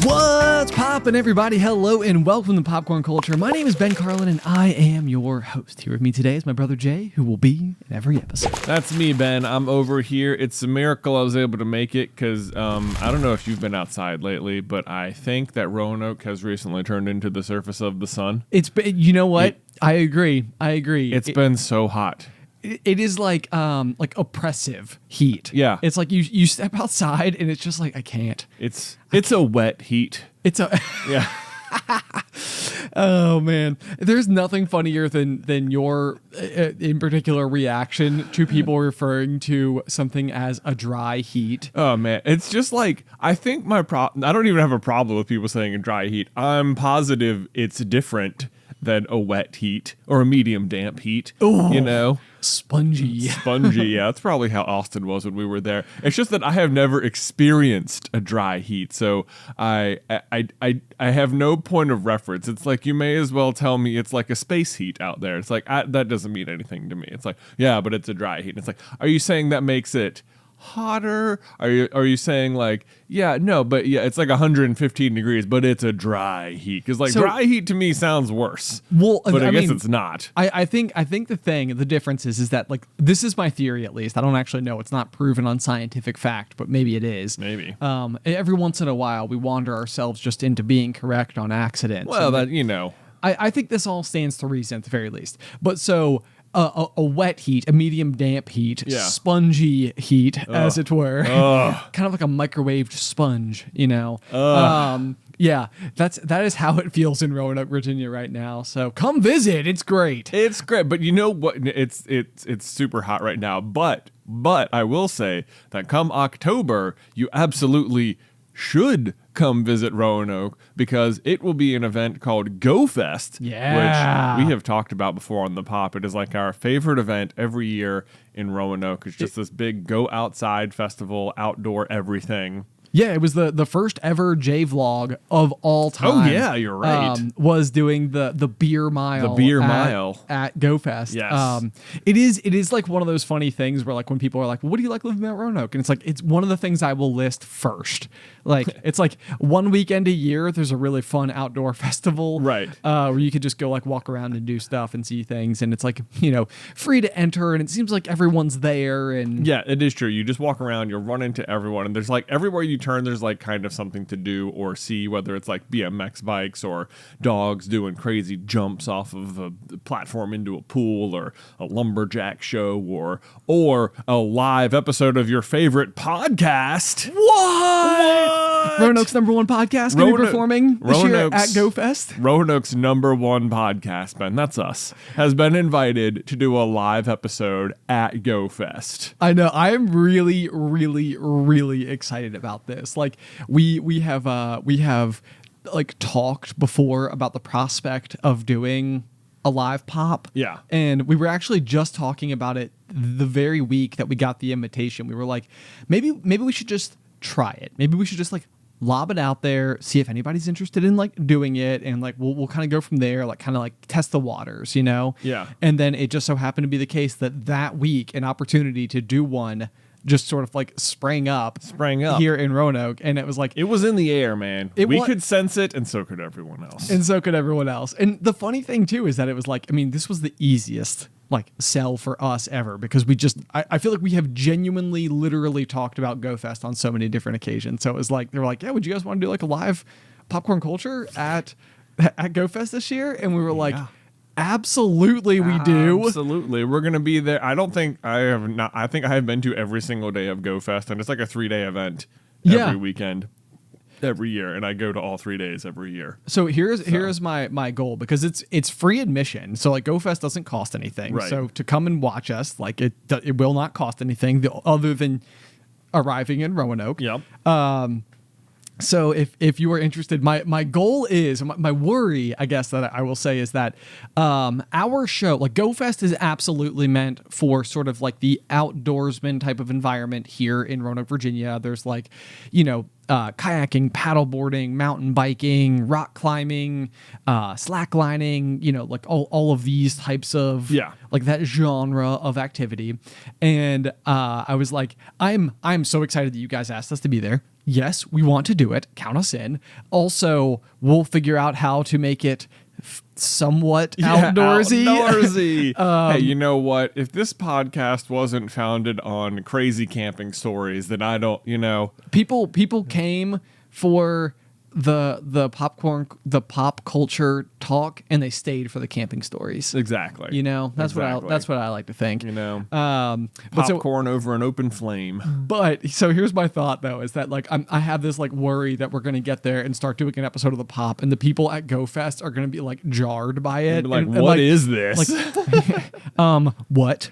What's poppin', everybody? Hello and welcome to Popcorn Culture. My name is Ben Carlin and I am your host. Here with me today is my brother Jay, who will be in every episode. That's me, Ben. I'm over here. It's a miracle I was able to make it because I don't know if you've been outside lately, but I think that Roanoke has recently turned into the surface of the sun. You know what? I agree. It's been so hot. It is like oppressive heat. Yeah. It's like you step outside and it's just like, I can't. It's a wet heat. Yeah. Oh man, there's nothing funnier than your in particular reaction to people referring to something as a dry heat. Oh man, it's just like I think I don't even have a problem with people saying a dry heat. I'm positive it's different than a wet heat or a medium damp heat. Ooh, you know, spongy. Yeah, that's probably how Austin was when we were there. It's just that I have never experienced a dry heat, so I have no point of reference. It's like you may as well tell me it's like a space heat out there. It's like that doesn't mean anything to me. It's like, yeah, but it's a dry heat. And it's like, are you saying that makes it hotter? Are you saying like, yeah, no, but yeah, it's like 115 degrees, but it's a dry heat? Because like dry heat to me sounds worse. Well, but I guess mean, it's not. I think the difference is that like, this is my theory at least. I don't actually know. It's not proven on scientific fact, but maybe it is. Maybe. Every once in a while, we wander ourselves just into being correct on accident. Well, that you know. I think this all stands to reason at the very least. But so. A wet heat, a medium damp heat, spongy heat, as it were, kind of like a microwaved sponge, you know. Yeah, that is how it feels in Roanoke, Virginia right now. So come visit; it's great. It's great, but you know what? It's super hot right now. But I will say that come October, you absolutely should come visit Roanoke because it will be an event called Go Fest, which we have talked about before on the Pop. It is like our favorite event every year in Roanoke. It's just this big go outside festival, outdoor everything. Yeah, it was the first ever J vlog of all time. Oh yeah, you're right. Was doing the beer mile. The beer mile at Go Fest. Yes. It is like one of those funny things where like when people are like, well, "What do you like living at Roanoke?" And it's like it's one of the things I will list first. Like it's like one weekend a year there's a really fun outdoor festival, right? Where you could just go like walk around and do stuff and see things, and it's like free to enter, and it seems like everyone's there. And yeah, it is true. You just walk around, you'll run into everyone, and there's like everywhere you turn, there's like kind of something to do or see, whether it's like BMX bikes or dogs doing crazy jumps off of a platform into a pool, or a lumberjack show, or a live episode of your favorite podcast. What? Roanoke's #1 podcast going to be performing this year at Go Fest. Roanoke's #1 podcast, Ben, that's us, has been invited to do a live episode at Go Fest. I know. I am really, really, really excited about this. Like we have like talked before about the prospect of doing a live pop. Yeah. And we were actually just talking about it the very week that we got the invitation. We were like, maybe we should just try it. Maybe we should just like lob it out there, see if anybody's interested in like doing it, and like we'll kind of go from there, like kind of like test the waters, you know? Yeah. And then it just so happened to be the case that week an opportunity to do one just sort of like sprang up here in Roanoke, and it was like it was in the air, man. We could sense it, and so could everyone else. And the funny thing too is that it was like, I mean, this was the easiest like sell for us ever, because we just I feel like we have genuinely literally talked about Go Fest on so many different occasions. So it was like they were like, yeah, would you guys want to do like a live Popcorn Culture at Go Fest this year? And we were like, absolutely, we do. Absolutely, we're gonna be there. I think I have been to every single day of Go Fest, and it's like a 3-day event every weekend, every year, and I go to all 3 days every year. So here's my goal, because it's free admission. So like Go Fest doesn't cost anything. Right. So to come and watch us, like it will not cost anything other than arriving in Roanoke. Yep. So if you are interested, my goal is, my worry, I guess, that I will say is that our show, like Go Fest, is absolutely meant for sort of like the outdoorsman type of environment here in Roanoke, Virginia. There's like, kayaking, paddleboarding, mountain biking, rock climbing, slacklining, like all of these types of like that genre of activity. And I was like, I'm so excited that you guys asked us to be there. Yes, we want to do it. Count us in. Also, we'll figure out how to make it somewhat outdoorsy. Hey, you know what? If this podcast wasn't founded on crazy camping stories, then I don't, people came for the pop culture talk, and they stayed for the camping stories. Exactly. That's what I like to think. Popcorn over an open flame. But so here's my thought though, is that like I have this like worry that we're gonna get there and start doing an episode of the Pop, and the people at GoFest are gonna be like jarred by it. What is this? What?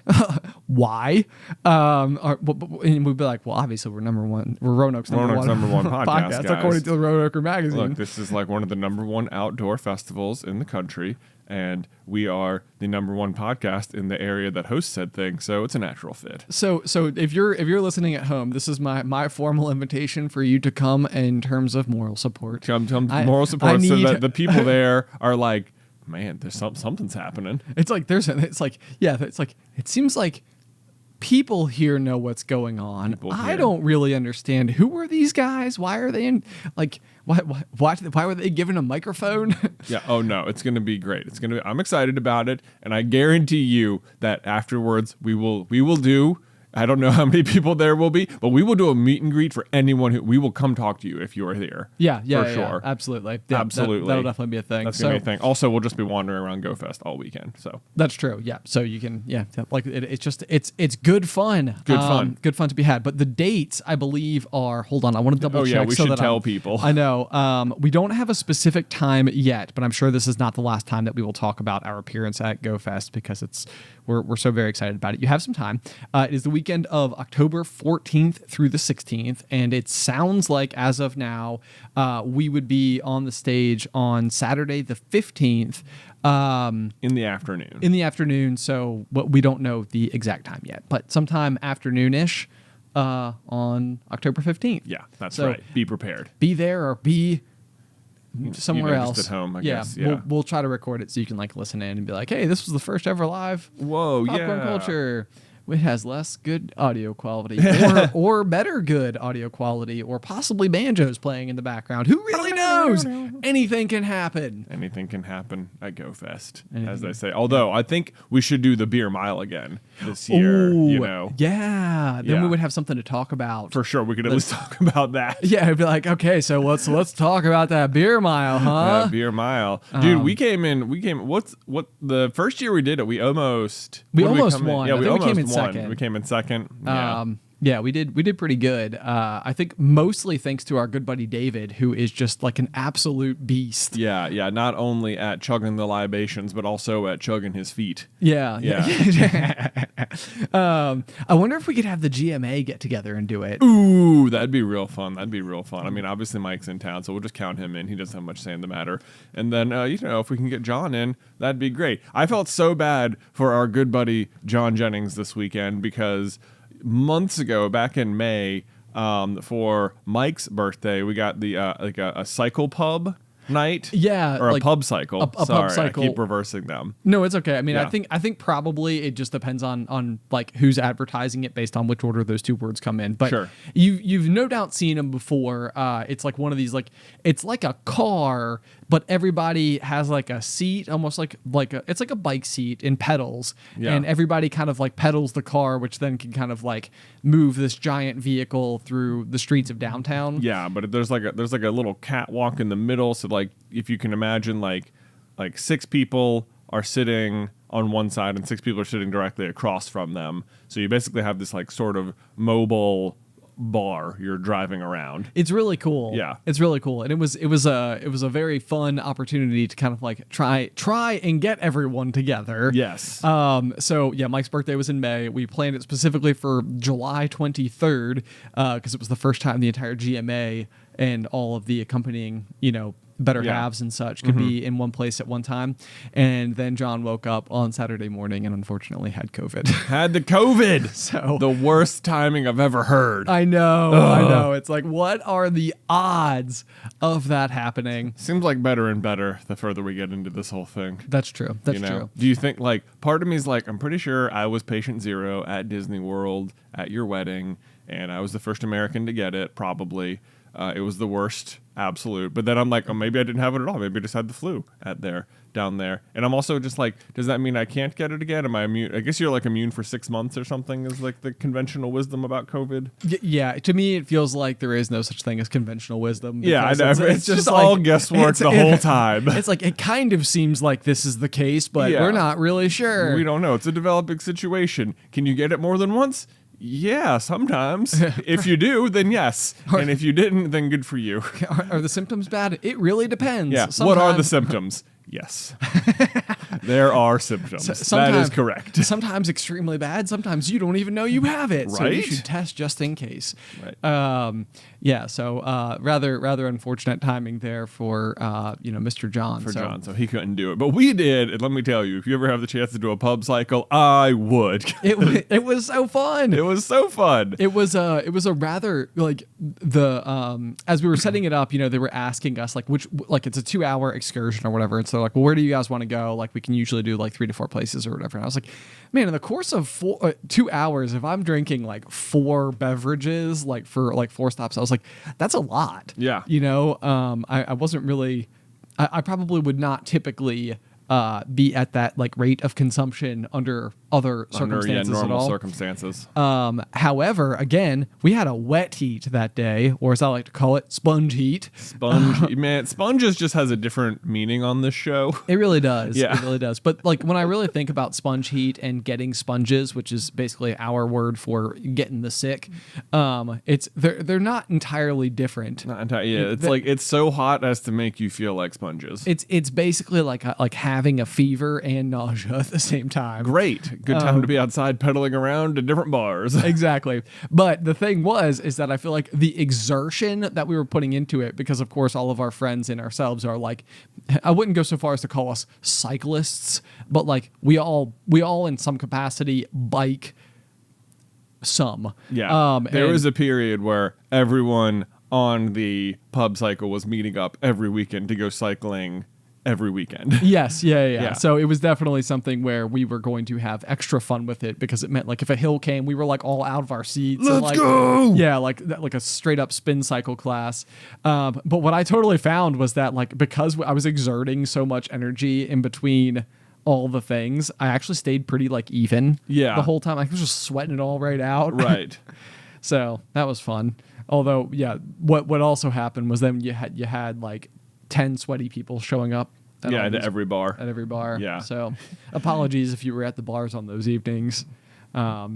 Why? And we'd be like, well, obviously we're number one. We're Roanoke's number one podcast, guys. According to the Roanoke magazine. Look, this is like one of the number one outdoor festivals in the country, and we are the number one podcast in the area that hosts said thing, so it's a natural fit. So if you're listening at home, this is my formal invitation for you to come in terms of moral support. Come moral support, so that the people there are like, man, there's something's happening. It seems like people here know what's going on. I don't really understand. Who are these guys? Why are they in why were they given a microphone? Yeah. Oh no, it's going to be great. I'm excited about it, and I guarantee you that afterwards we will do. I don't know how many people there will be, but we will do a meet and greet for anyone who we will come talk to you if you are here. Yeah, for sure. Absolutely. Yeah, absolutely. That'll definitely be a thing. That's gonna be a thing. Also, we'll just be wandering around GoFest all weekend. So that's true. Yeah. So you can, it's good fun. Good fun to be had. But the dates, I believe, are, hold on, I want to double check. We should tell people. I know. We don't have a specific time yet, but I'm sure this is not the last time that we will talk about our appearance at GoFest, because we're so very excited about it. You have some time. It is the weekend of October 14th through the 16th, and it sounds like, as of now, we would be on the stage on Saturday the 15th. In the afternoon. So we don't know the exact time yet, but sometime afternoon-ish on October 15th. Yeah, that's right. Be prepared. Be there or be somewhere else. Just at home, I guess. Yeah. We'll try to record it so you can like listen in and be like, hey, this was the first ever live Popcorn Culture. It has less good audio quality or better good audio quality, or possibly banjos playing in the background. Who really knows? Anything can happen. Anything can happen at GoFest, as they say. Although I think we should do the beer mile again this year. Yeah. Then we would have something to talk about. For sure, we could at least talk about that. Yeah, it'd be like, okay, so let's talk about that beer mile, huh? That beer mile, dude. We came. What the first year we did it? We almost won. Yeah, we came in second. We came in second. Yeah. We did pretty good. I think mostly thanks to our good buddy David, who is just like an absolute beast. Yeah. Not only at chugging the libations, but also at chugging his feet. Yeah. I wonder if we could have the GMA get together and do it. Ooh, that'd be real fun. I mean, obviously Mike's in town, so we'll just count him in. He doesn't have much say in the matter. And then, if we can get John in, that'd be great. I felt so bad for our good buddy John Jennings this weekend, because months ago, back in May, for Mike's birthday, we got the a cycle pub night. Yeah, or a pub cycle. A pub cycle. I keep reversing them. No, it's okay. I mean, I think probably it just depends on like who's advertising it based on which order those two words come in. But sure. You've no doubt seen them before. It's like one of these, like it's like a car, but everybody has like a seat, almost like it's like a bike seat in pedals, and everybody kind of like pedals the car, which then can kind of like move this giant vehicle through the streets of downtown. Yeah, but there's like a little catwalk in the middle, so like if you can imagine like 6 people are sitting on one side and 6 people are sitting directly across from them. So you basically have this like sort of mobile bar you're driving around. It's really cool. Yeah, it's really cool, and it was a very fun opportunity to kind of like try and get everyone together. Yes. So yeah, Mike's birthday was in May. We planned it specifically for July 23rd because it was the first time the entire GMA and all of the accompanying better Yeah. halves and such could be in one place at one time. And then John woke up on Saturday morning and unfortunately had COVID. Had the COVID. So the worst timing I've ever heard. I know. It's like, what are the odds of that happening? Seems like better and better the further we get into this whole thing. That's true. That's true. Do you think, like, part of me is like, I'm pretty sure I was patient zero at Disney World at your wedding, and I was the first American to get it, probably. It was the worst, absolute. But then I'm like, oh, maybe I didn't have it at all. Maybe I just had the flu down there. And I'm also just like, does that mean I can't get it again? Am I immune? I guess you're like immune for 6 months or something is like the conventional wisdom about COVID. Yeah, to me, it feels like there is no such thing as conventional wisdom. Yeah, I know. It's just like, all guesswork the whole time. It's like, it kind of seems like this is the case, but Yeah. we're not really sure. We don't know. It's a developing situation. Can you get it more than once? Yeah, sometimes. If you do, then yes. And if you didn't, then good for you. Are the symptoms bad? It really depends. Yeah. What are the symptoms? Yes. There are symptoms. That is correct. Sometimes extremely bad. Sometimes you don't even know you have it. So you Right? should test just in case. Right. Yeah. So rather unfortunate timing there for Mr. John. John, so he couldn't do it. But we did, and let me tell you, if you ever have the chance to do a pub cycle, I would. It was so fun. It was so fun. It was a rather like as we were setting it up, they were asking us like which it's a 2-hour excursion or whatever. And so like, well, where do you guys want to go? Like we can usually do like 3 to 4 places or whatever. And I was like, man, in the course of 2 hours, if I'm drinking like 4 beverages, like for like 4 stops, I was like, that's a lot. Yeah. I wasn't really, I probably would not typically be at that like rate of consumption under other circumstances normal at all. circumstances. However, again, we had a wet heat that day, or as I like to call it, sponge heat. Sponges just has a different meaning on this show. It really does. Yeah. It really does. But like when I really think about sponge heat and getting sponges, which is basically our word for getting the sick, they're not entirely different. Not entirely. Yeah, it's so hot as to make you feel like sponges. It's basically like having a fever and nausea at the same time. Great. Good time to be outside pedaling around to different bars. Exactly. But the thing is that I feel like the exertion that we were putting into it, because of course all of our friends and ourselves are like, I wouldn't go so far as to call us cyclists, but like we all in some capacity bike some. Yeah. There was a period where everyone on the pub cycle was meeting up every weekend to go cycling every weekend. Yes, yeah. So it was definitely something where we were going to have extra fun with it because it meant like if a hill came, we were like all out of our seats. Let's go! Yeah, like a straight up spin cycle class. But what I totally found was that like because I was exerting so much energy in between all the things, I actually stayed pretty like even. Yeah. The whole time I was just sweating it all right out. Right. So that was fun. Although, yeah, what also happened was then you had like 10 sweaty people showing up. At every bar. At every bar. Yeah. So apologies if you were at the bars on those evenings. A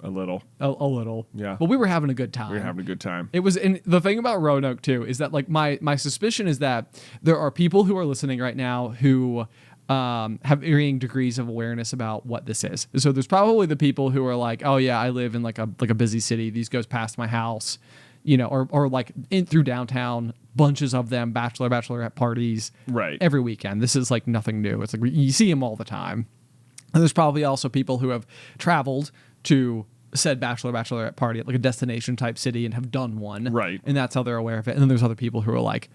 little. A little. Yeah. But we were having a good time. We were having a good time. It was, and the thing about Roanoke too is that like my suspicion is that there are people who are listening right now who have varying degrees of awareness about what this is. So there's probably the people who are like, oh yeah, I live in like a busy city. These goes past my house, or like in through downtown, bunches of them, bachelorette parties, right, every weekend. This is like nothing new. It's like you see them all the time. And there's probably also people who have traveled to said bachelorette party at like a destination type city and have done one, right, and that's how they're aware of it. And then there's other people who are like,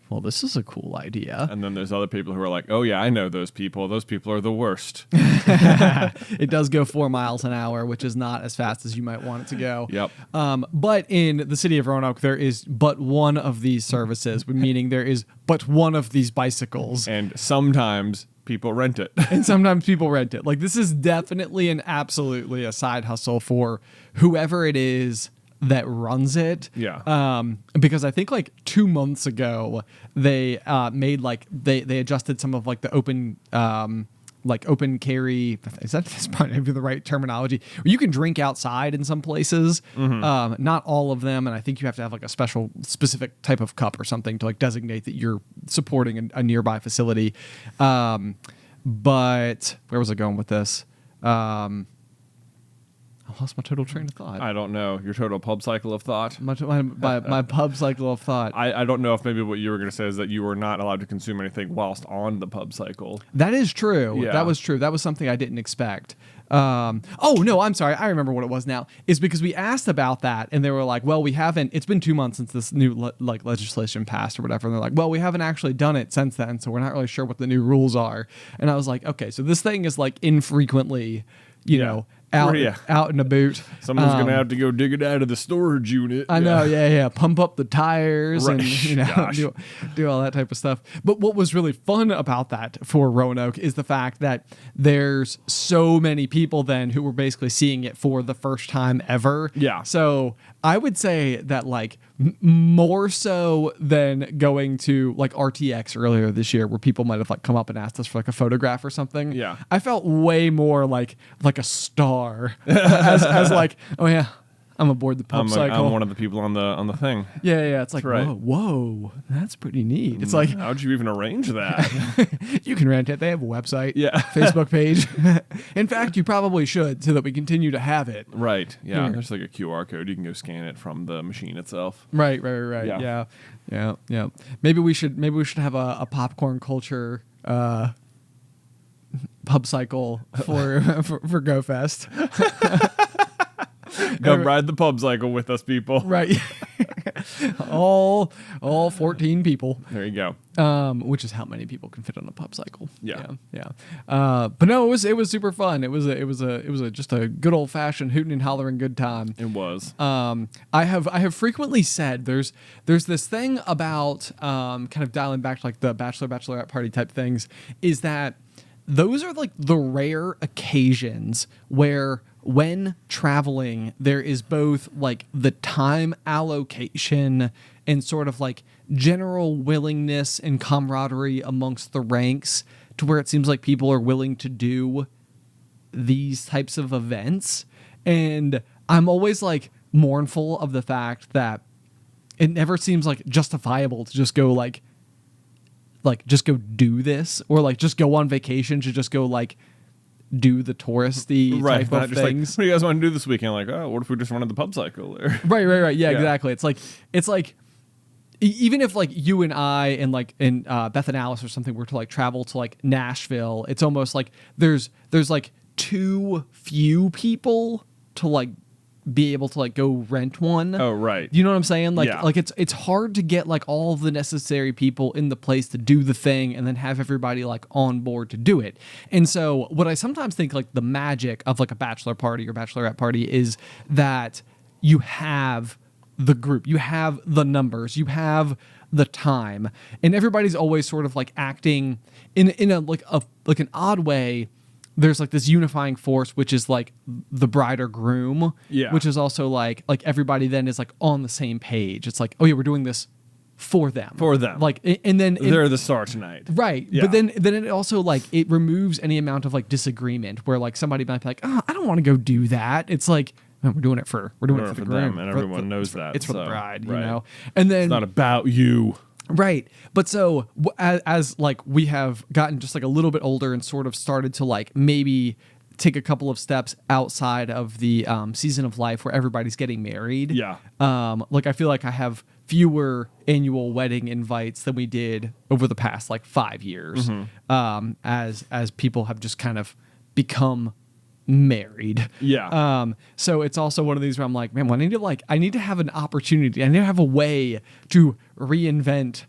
well, this is a cool idea. And then there's other people who are like, oh yeah, I know those people. Those people are the worst. It does go 4 miles an hour, which is not as fast as you might want it to go. Yep. But in the city of Roanoke, there is but one of these services, meaning there is but one of these bicycles. And sometimes people rent it. And sometimes people rent it. Like this is definitely and absolutely a side hustle for whoever it is that runs it. Yeah. Because I think like 2 months ago they made like they adjusted some of like the open carry. That's probably the right terminology. You can drink outside in some places, not all of them, and I think you have to have like a specific type of cup or something to like designate that you're supporting a nearby facility. But where was I going with this? I lost my total train of thought. I don't know. Your total pub cycle of thought? My pub cycle of thought. I don't know if maybe what you were going to say is that you were not allowed to consume anything whilst on the pub cycle. That is true. Yeah. That was true. That was something I didn't expect. Oh, no, I'm sorry. I remember what it was now. Is because we asked about that, and they were like, well, we haven't. It's been 2 months since this new legislation passed or whatever. And they're like, well, we haven't actually done it since then, so we're not really sure what the new rules are. And I was like, okay, so this thing is like infrequently, you know, out in a boot. Someone's going to have to go dig it out of the storage unit. I know, yeah. Pump up the tires Right. and, you know, do all that type of stuff. But what was really fun about that for Roanoke is the fact that there's so many people then who were basically seeing it for the first time ever. Yeah. So I would say that like more so than going to like RTX earlier this year where people might have like come up and asked us for like a photograph or something. Yeah. I felt way more like a star as like, oh yeah, I'm aboard the pub cycle. I'm one of the people on the thing. Yeah. It's like, right. whoa, that's pretty neat. It's like, how'd you even arrange that? you can rent it. They have a website, Yeah. Facebook page. In fact, you probably should so that we continue to have it. Right. Yeah. Here. There's like a QR code. You can go scan it from the machine itself. Right. Yeah. Maybe we should have a popcorn culture pub cycle for GoFest. Come ride the pub cycle with us, people. Right. all 14 people. There you go. Which is how many people can fit on a pub cycle. Yeah. But no, it was super fun. It was just a good old fashioned hooting and hollering good time. It was. I have frequently said there's this thing about kind of dialing back to like the bachelorette party type things is that those are like the rare occasions where when traveling, there is both like the time allocation and sort of like general willingness and camaraderie amongst the ranks to where it seems like people are willing to do these types of events. And I'm always like mournful of the fact that it never seems like justifiable to just go like just go do this or like just go on vacation to just go like do the touristy type of just things. Like, what do you guys want to do this weekend? Like, oh, what if we just wanted the pub cycle? Right. Yeah, exactly. It's like even if like you and I and Beth and Alice or something were to like travel to like Nashville, it's almost like there's like too few people to like be able to like go rent one. Oh, right. You know what I'm saying? Like, Yeah. like it's hard to get like all of the necessary people in the place to do the thing and then have everybody like on board to do it. And so what I sometimes think like the magic of like a bachelor party or bachelorette party is that you have the group, you have the numbers, you have the time, and everybody's always sort of like acting in a like an odd way. There's like this unifying force, which is like the bride or groom, which is also like everybody then is like on the same page. It's like, oh yeah, we're doing this for them. Like, and then they're the star tonight. Right. Yeah. But then it also like it removes any amount of like disagreement where like somebody might be like, oh, I don't want to go do that. It's like, no, we're doing it for the groom, them, and everyone knows that. It's for the bride, right. you know. And then it's not about you. Right. But so as like we have gotten just like a little bit older and sort of started to like maybe take a couple of steps outside of the season of life where everybody's getting married. Yeah. Like I feel like I have fewer annual wedding invites than we did over the past like 5 years. Mm-hmm. As people have just kind of become married. Yeah. So it's also one of these where I'm like, man, well, I need to have an opportunity. I need to have a way to reinvent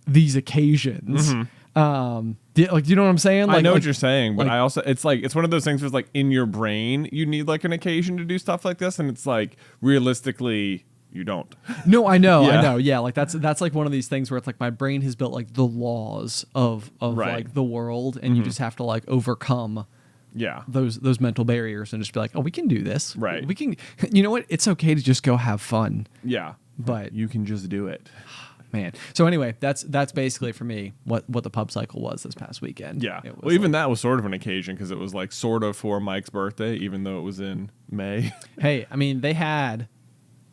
these occasions. Mm-hmm. Do you know what I'm saying? I know what you're saying, but like- I also it's one of those things where it's like in your brain you need like an occasion to do stuff like this, and it's like realistically you don't. No, I know. Yeah. Yeah, like that's like one of these things where it's like my brain has built like the laws of Right. like the world, and you just have to like overcome Yeah. those mental barriers and just be like, oh, we can do this. Right. We can. You know what? It's okay to just go have fun. Yeah. But You can just do it. man. So anyway, that's basically for me what the pub cycle was this past weekend. Yeah. It was Well, even like, that was sort of an occasion because it was like sort of for Mike's birthday, even though it was in May. hey, I mean, they had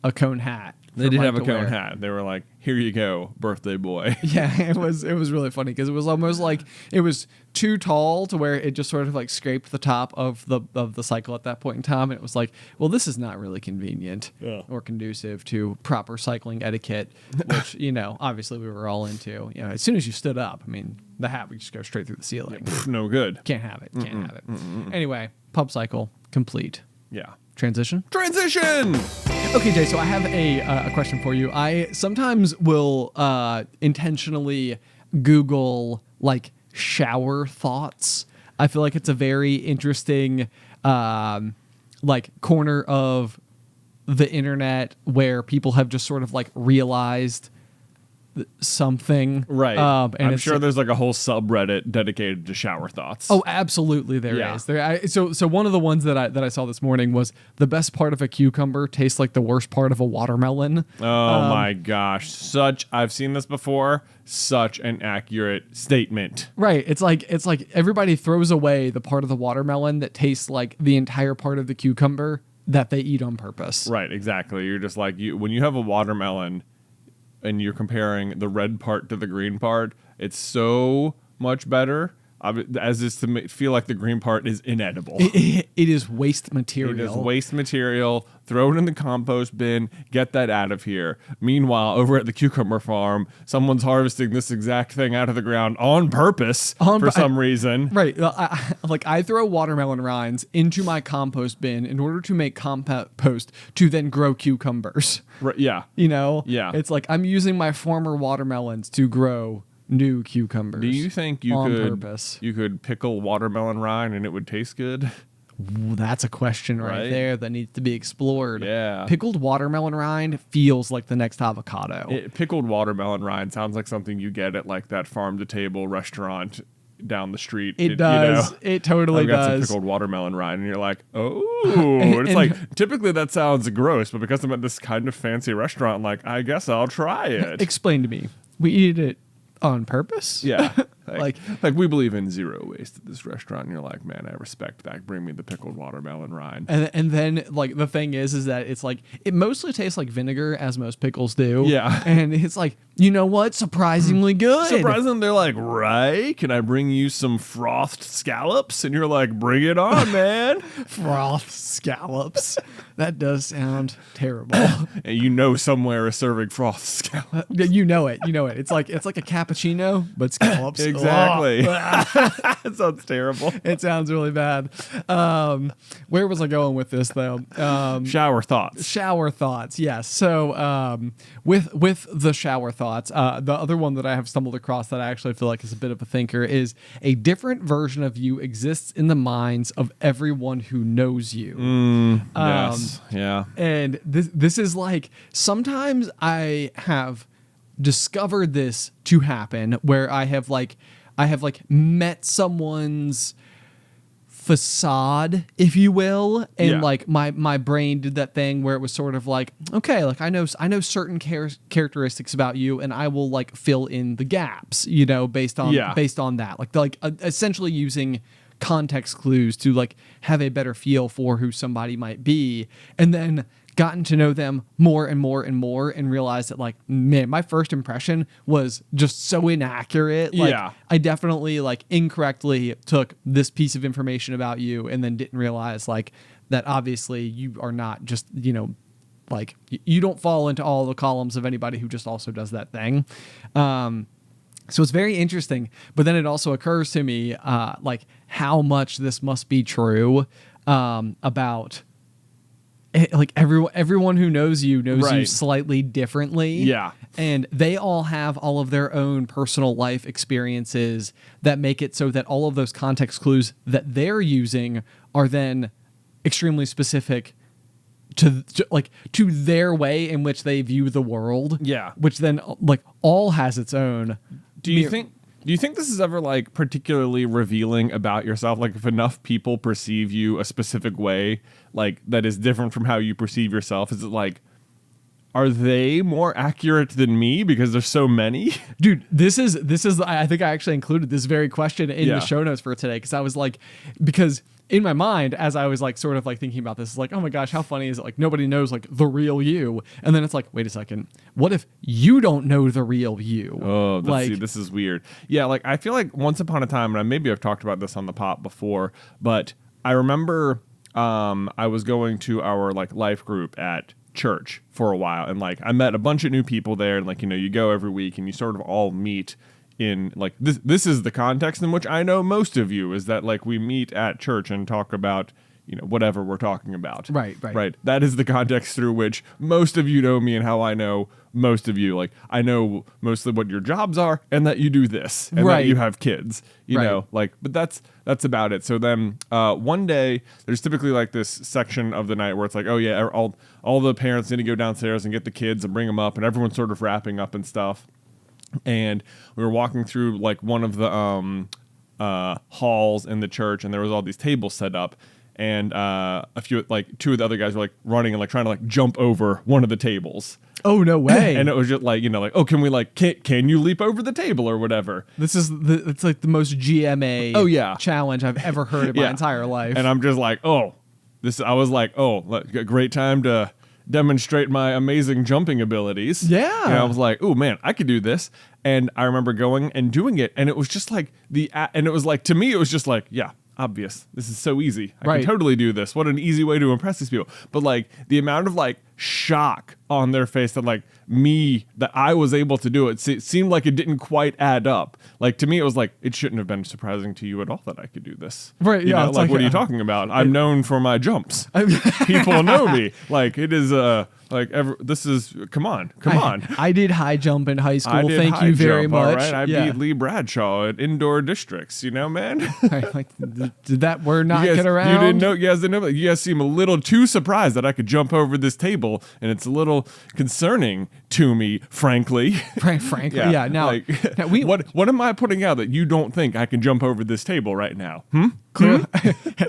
a cone hat They for did Mike have a to cone wear. hat. They were like, "Here you go, birthday boy." Yeah, it was really funny because it was almost like it was too tall to where it just sort of like scraped the top of the cycle at that point in time. And it was like, well, this is not really convenient or conducive to proper cycling etiquette, which, obviously we were all into. As soon as you stood up, I mean, the hat would just go straight through the ceiling. No good. Can't have it. Can't have it. Anyway, pub cycle complete. Yeah. Transition. Okay, Jay, so I have a question for you. I sometimes will intentionally Google like shower thoughts. I feel like it's a very interesting like corner of the internet where people have just sort of like realized something. Right. And I'm it's- sure there's like a whole subreddit dedicated to shower thoughts. Oh, absolutely, there is. So one of the ones that I saw this morning was the best part of a cucumber tastes like the worst part of a watermelon. Oh my gosh. I've seen this before. Such an accurate statement. Right. It's like everybody throws away the part of the watermelon that tastes like the entire part of the cucumber that they eat on purpose. Right, exactly. You're just like, when you have a watermelon and you're comparing the red part to the green part, it's so much better as is to feel like the green part is inedible. It is waste material. It is waste material. Throw it in the compost bin. Get that out of here. Meanwhile, over at the cucumber farm, someone's harvesting this exact thing out of the ground on purpose for some reason. Right. I throw watermelon rinds into my compost bin in order to make compost to then grow cucumbers. Right, yeah. Yeah. It's like I'm using my former watermelons to grow new cucumbers. Do you think purpose. you could pickle watermelon rind and it would taste good? Ooh, that's a question right there that needs to be explored. Yeah. Pickled watermelon rind feels like the next avocado. Pickled watermelon rind sounds like something you get at like that farm to table restaurant down the street. It does. It totally I've got some does. pickled watermelon rind, and you're like, oh. It's like, typically that sounds gross, but because I'm at this kind of fancy restaurant, like, I guess I'll try it. Explain to me. We eat it on purpose? Yeah. Like we believe in zero waste at this restaurant, and you're like, man, I respect that. Bring me the pickled watermelon rind. And then like the thing is that it's like it mostly tastes like vinegar, as most pickles do. Yeah. And it's like, you know what? Surprisingly good. Surprisingly, they're like, right? Can I bring you some frothed scallops? And you're like, bring it on, man. Frothed scallops. That does sound terrible. And somewhere is serving frothed scallops. You know it. It's like a cappuccino, but scallops. Exactly. That sounds terrible. It sounds really bad. Where was I going with this though? Shower thoughts. Shower thoughts. Yes. So with the shower thoughts, the other one that I have stumbled across that I actually feel like is a bit of a thinker is a different version of you exists in the minds of everyone who knows you. Yes. Yeah. And this is like sometimes I have discovered this to happen where I have met someone's facade, if you will, and like my brain did that thing where it was sort of like, okay, like I know certain characteristics about you, and I will like fill in the gaps, based on that, like essentially using context clues to like have a better feel for who somebody might be, and then gotten to know them more and more and more and realized that like, man, my first impression was just so inaccurate. Like I definitely like incorrectly took this piece of information about you and then didn't realize like that obviously you are not just, like you don't fall into all the columns of anybody who just also does that thing. So it's very interesting, but then it also occurs to me like how much this must be true about like everyone who knows you slightly differently. Yeah. And they all have all of their own personal life experiences that make it so that all of those context clues that they're using are then extremely specific to their way in which they view the world. Yeah. Which then like all has its own. Do you think this is ever like particularly revealing about yourself? Like if enough people perceive you a specific way, like that is different from how you perceive yourself, is it like, are they more accurate than me because there's so many? Dude, this is I think I actually included this very question in the show notes for today because I was like, because in my mind, as I was like sort of like thinking about this, like, oh my gosh, how funny is it? Like nobody knows like the real you. And then it's like, wait a second, what if you don't know the real you? Oh, like, see, this is weird. Yeah, like I feel like once upon a time, and maybe I've talked about this on the pop before, but I remember I was going to our like life group at church for a while, and like I met a bunch of new people there, and like, you know, you go every week and you sort of all meet in like this is the context in which I know most of you, is that like we meet at church and talk about, you know, whatever we're talking about. Right. That is the context through which most of you know me, and how I know most of you. Like I know mostly what your jobs are, and that you do this, and that you have kids, you know, like, but that's about it. So then one day there's typically like this section of the night where it's like, oh yeah, all the parents need to go downstairs and get the kids and bring them up, and everyone's sort of wrapping up and stuff. And we were walking through like one of the halls in the church, and there was all these tables set up, and a few, like two of the other guys were like running and like trying to like jump over one of the tables. Oh, no way. And it was just like, you know, like, oh, can we like, can you leap over the table or whatever? This is it's like the most GMA challenge I've ever heard in my entire life. And I'm just like, I was like, great time to demonstrate my amazing jumping abilities. Yeah. And I was like, oh man, I could do this. And I remember going and doing it, and it was just like and it was like, to me, it was just like, yeah, obvious. This is so easy. I can totally do this. What an easy way to impress these people. But like the amount of like shock on their face that like that I was able to do it, it seemed like it didn't quite add up. Like to me, it was like, it shouldn't have been surprising to you at all that I could do this. Right. You Yeah. know, like what are you talking about? I'm known for my jumps. People know me. Like it is this is come on. I did high jump in high school. Thank you high very jump, much. All right? I beat Lee Bradshaw at indoor districts, you know, man. Like, did that word not get around? You didn't know. You guys didn't know. You guys seem a little too surprised that I could jump over this table, and it's a little concerning to me, frankly. Frankly, yeah. Now, like, what am I putting out that you don't think I can jump over this table right now?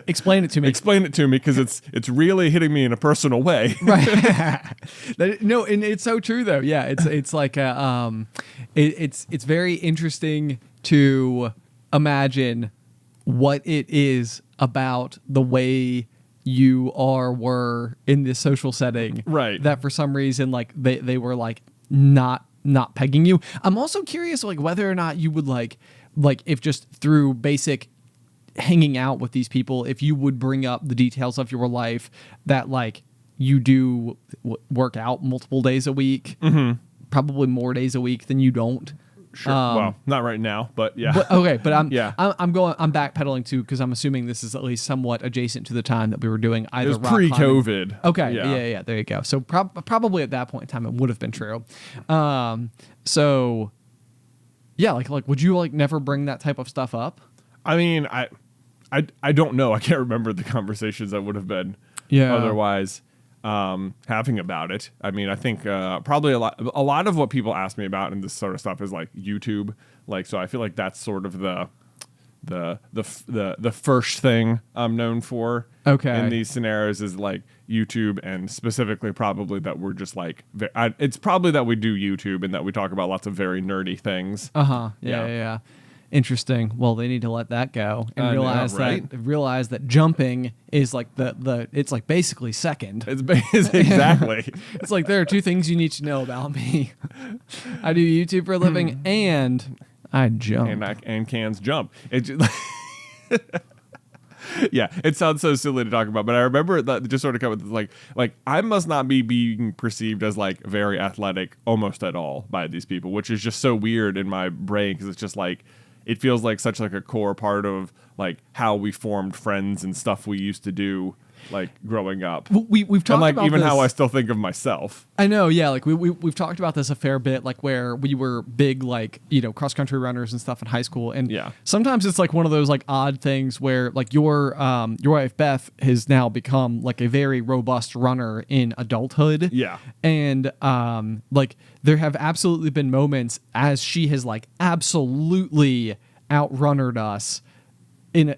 Explain it to me. Explain it to me, because it's really hitting me in a personal way. Right. No, and it's so true though. Yeah, it's like it's very interesting to imagine what it is about the way you were in this social setting, right, that for some reason like they were like not pegging you. I'm also curious like whether or not you would like if just through basic hanging out with these people, if you would bring up the details of your life that like you do work out multiple days a week, probably more days a week than you don't. Sure. Well, not right now, but yeah. But I'm backpedaling too, because I'm assuming this is at least somewhat adjacent to the time that we were doing either. It was pre-COVID. Okay. Yeah. There you go. So probably at that point in time it would have been true. So yeah, like would you like never bring that type of stuff up? I mean, I don't know. I can't remember the conversations that would have been otherwise having about it. I mean, I think probably a lot of what people ask me about in this sort of stuff is like YouTube. Like, so I feel like that's sort of the first thing I'm known for. In these scenarios is like YouTube, and specifically probably that we're just like it's probably that we do YouTube and that we talk about lots of very nerdy things. Yeah. Interesting. Well, they need to let that go and realize that jumping is like it's like basically second. It's exactly. It's like there are two things you need to know about me. I do YouTube for a living and I jump. And cans jump. It just, yeah, it sounds so silly to talk about, but I remember that just sort of come with like I must not be being perceived as like very athletic almost at all by these people, which is just so weird in my brain, because it's just like it feels like such like a core part of like how we formed friends and stuff we used to do like growing up. We've talked and like about even this. how I still think of myself. I know, yeah. Like we've talked about this a fair bit, like where we were big, like, you know, cross country runners and stuff in high school, and sometimes it's like one of those like odd things where like your wife Beth has now become like a very robust runner in adulthood. Yeah, and like there have absolutely been moments as she has like absolutely outrunnered us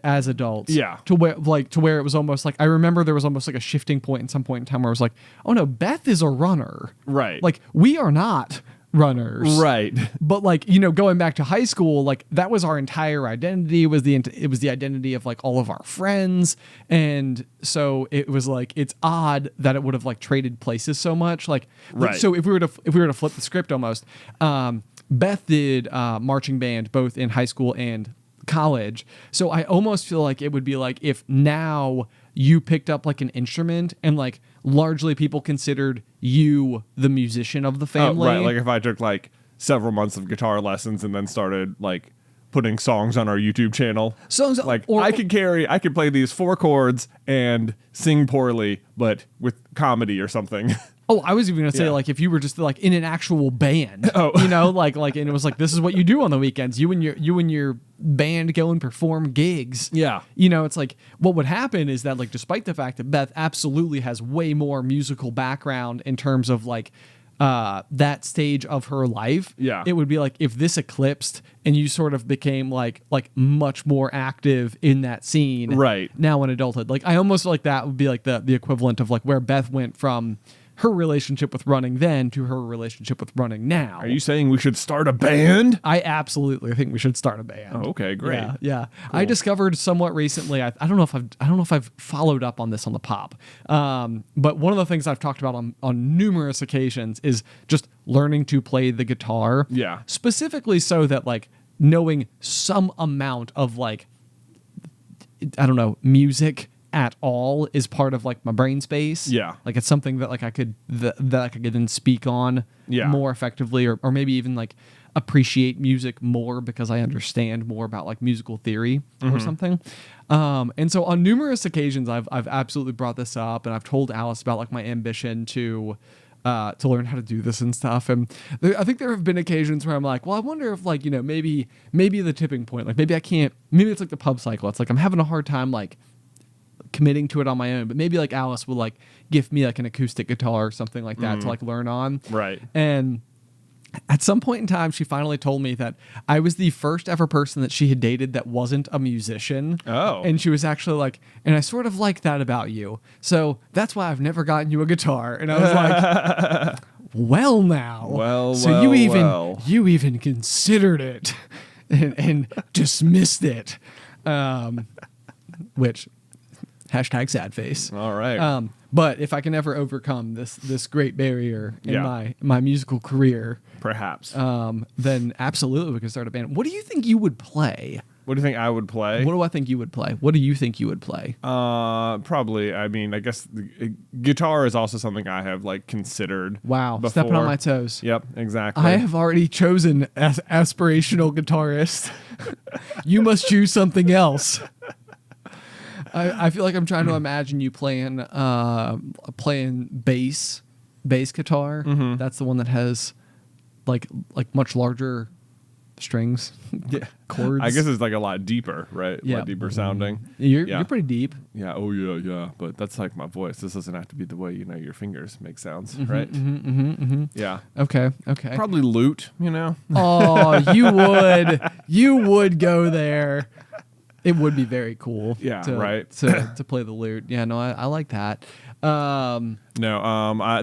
as adults, to where it was almost like I remember there was almost like a shifting point in some point in time where I was like, oh no, Beth is a runner, right? Like we are not. runners. Right. But like, going back to high school, like that was our entire identity. It was the identity of like all of our friends. And so it was like, it's odd that it would have like traded places so much. Like, Right. so if we were to flip the script almost, Beth did marching band both in high school and college. So I almost feel like it would be like if now you picked up like an instrument and like largely people considered you the musician of the family. Right. Like if I took like several months of guitar lessons and then started like putting songs on our YouTube channel. Songs like I could play these 4 chords and sing poorly, but with comedy or something. Oh, I was even gonna say like if you were just like in an actual band, like and it was like this is what you do on the weekends. You and your band go and perform gigs. Yeah. It's like what would happen is that like despite the fact that Beth absolutely has way more musical background in terms of like that stage of her life, it would be like if this eclipsed and you sort of became like much more active in that scene right now in adulthood. Like I almost feel like that would be like the equivalent of like where Beth went from her relationship with running then to her relationship with running now. Are you saying we should start a band? I absolutely think we should start a band. Oh, okay, great. Yeah. Cool. I discovered somewhat recently. I don't know if I've followed up on this on the pop. But one of the things I've talked about on numerous occasions is just learning to play the guitar. Yeah. Specifically so that like knowing some amount of like I don't know, music at all is part of like my brain space. Yeah. Like it's something that like I could then speak on more effectively or maybe even like appreciate music more because I understand more about like musical theory or something. And so on numerous occasions I've absolutely brought this up and I've told Alice about like my ambition to learn how to do this and stuff. And I think there have been occasions where I'm like, well, I wonder if like, maybe the tipping point, like maybe it's like the pub cycle. It's like, I'm having a hard time like committing to it on my own, but maybe like Alice will like gift me like an acoustic guitar or something like that to like learn on. Right. And at some point in time, she finally told me that I was the first ever person that she had dated that wasn't a musician. Oh. And she was actually like, and I sort of like that about you. So that's why I've never gotten you a guitar. And I was like, well now. So you even considered it and dismissed it. Which #sad face. All right. But if I can ever overcome this great barrier in my musical career, perhaps, then absolutely we can start a band. What do you think you would play? What do you think I would play? What do I think you would play? What do you think you would play? Probably. I mean, I guess guitar is also something I have like considered. Wow, before. stepping on my toes. Yep, exactly. I have already chosen aspirational guitarist. You must choose something else. I feel like I'm trying to imagine you playing bass guitar. Mm-hmm. That's the one that has like much larger strings, chords. I guess it's like a lot deeper, right? Yeah, a lot deeper sounding. You're pretty deep. Yeah. Oh yeah. But that's like my voice. This doesn't have to be the way your fingers make sounds, right? Yeah. Okay. Probably lute. Oh, you would go there. It would be very cool. Yeah, to play the lute. Yeah, no, I like that. The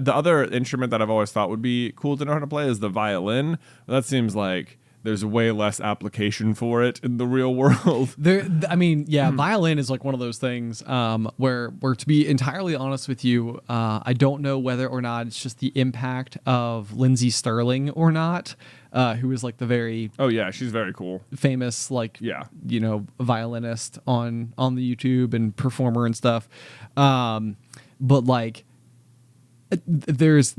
other instrument that I've always thought would be cool to know how to play is the violin. That seems like there's way less application for it in the real world. Violin is like one of those things where to be entirely honest with you, I don't know whether or not it's just the impact of Lindsey Sterling or not, who is like the very she's very cool, famous violinist on the YouTube and performer and stuff, but like. There is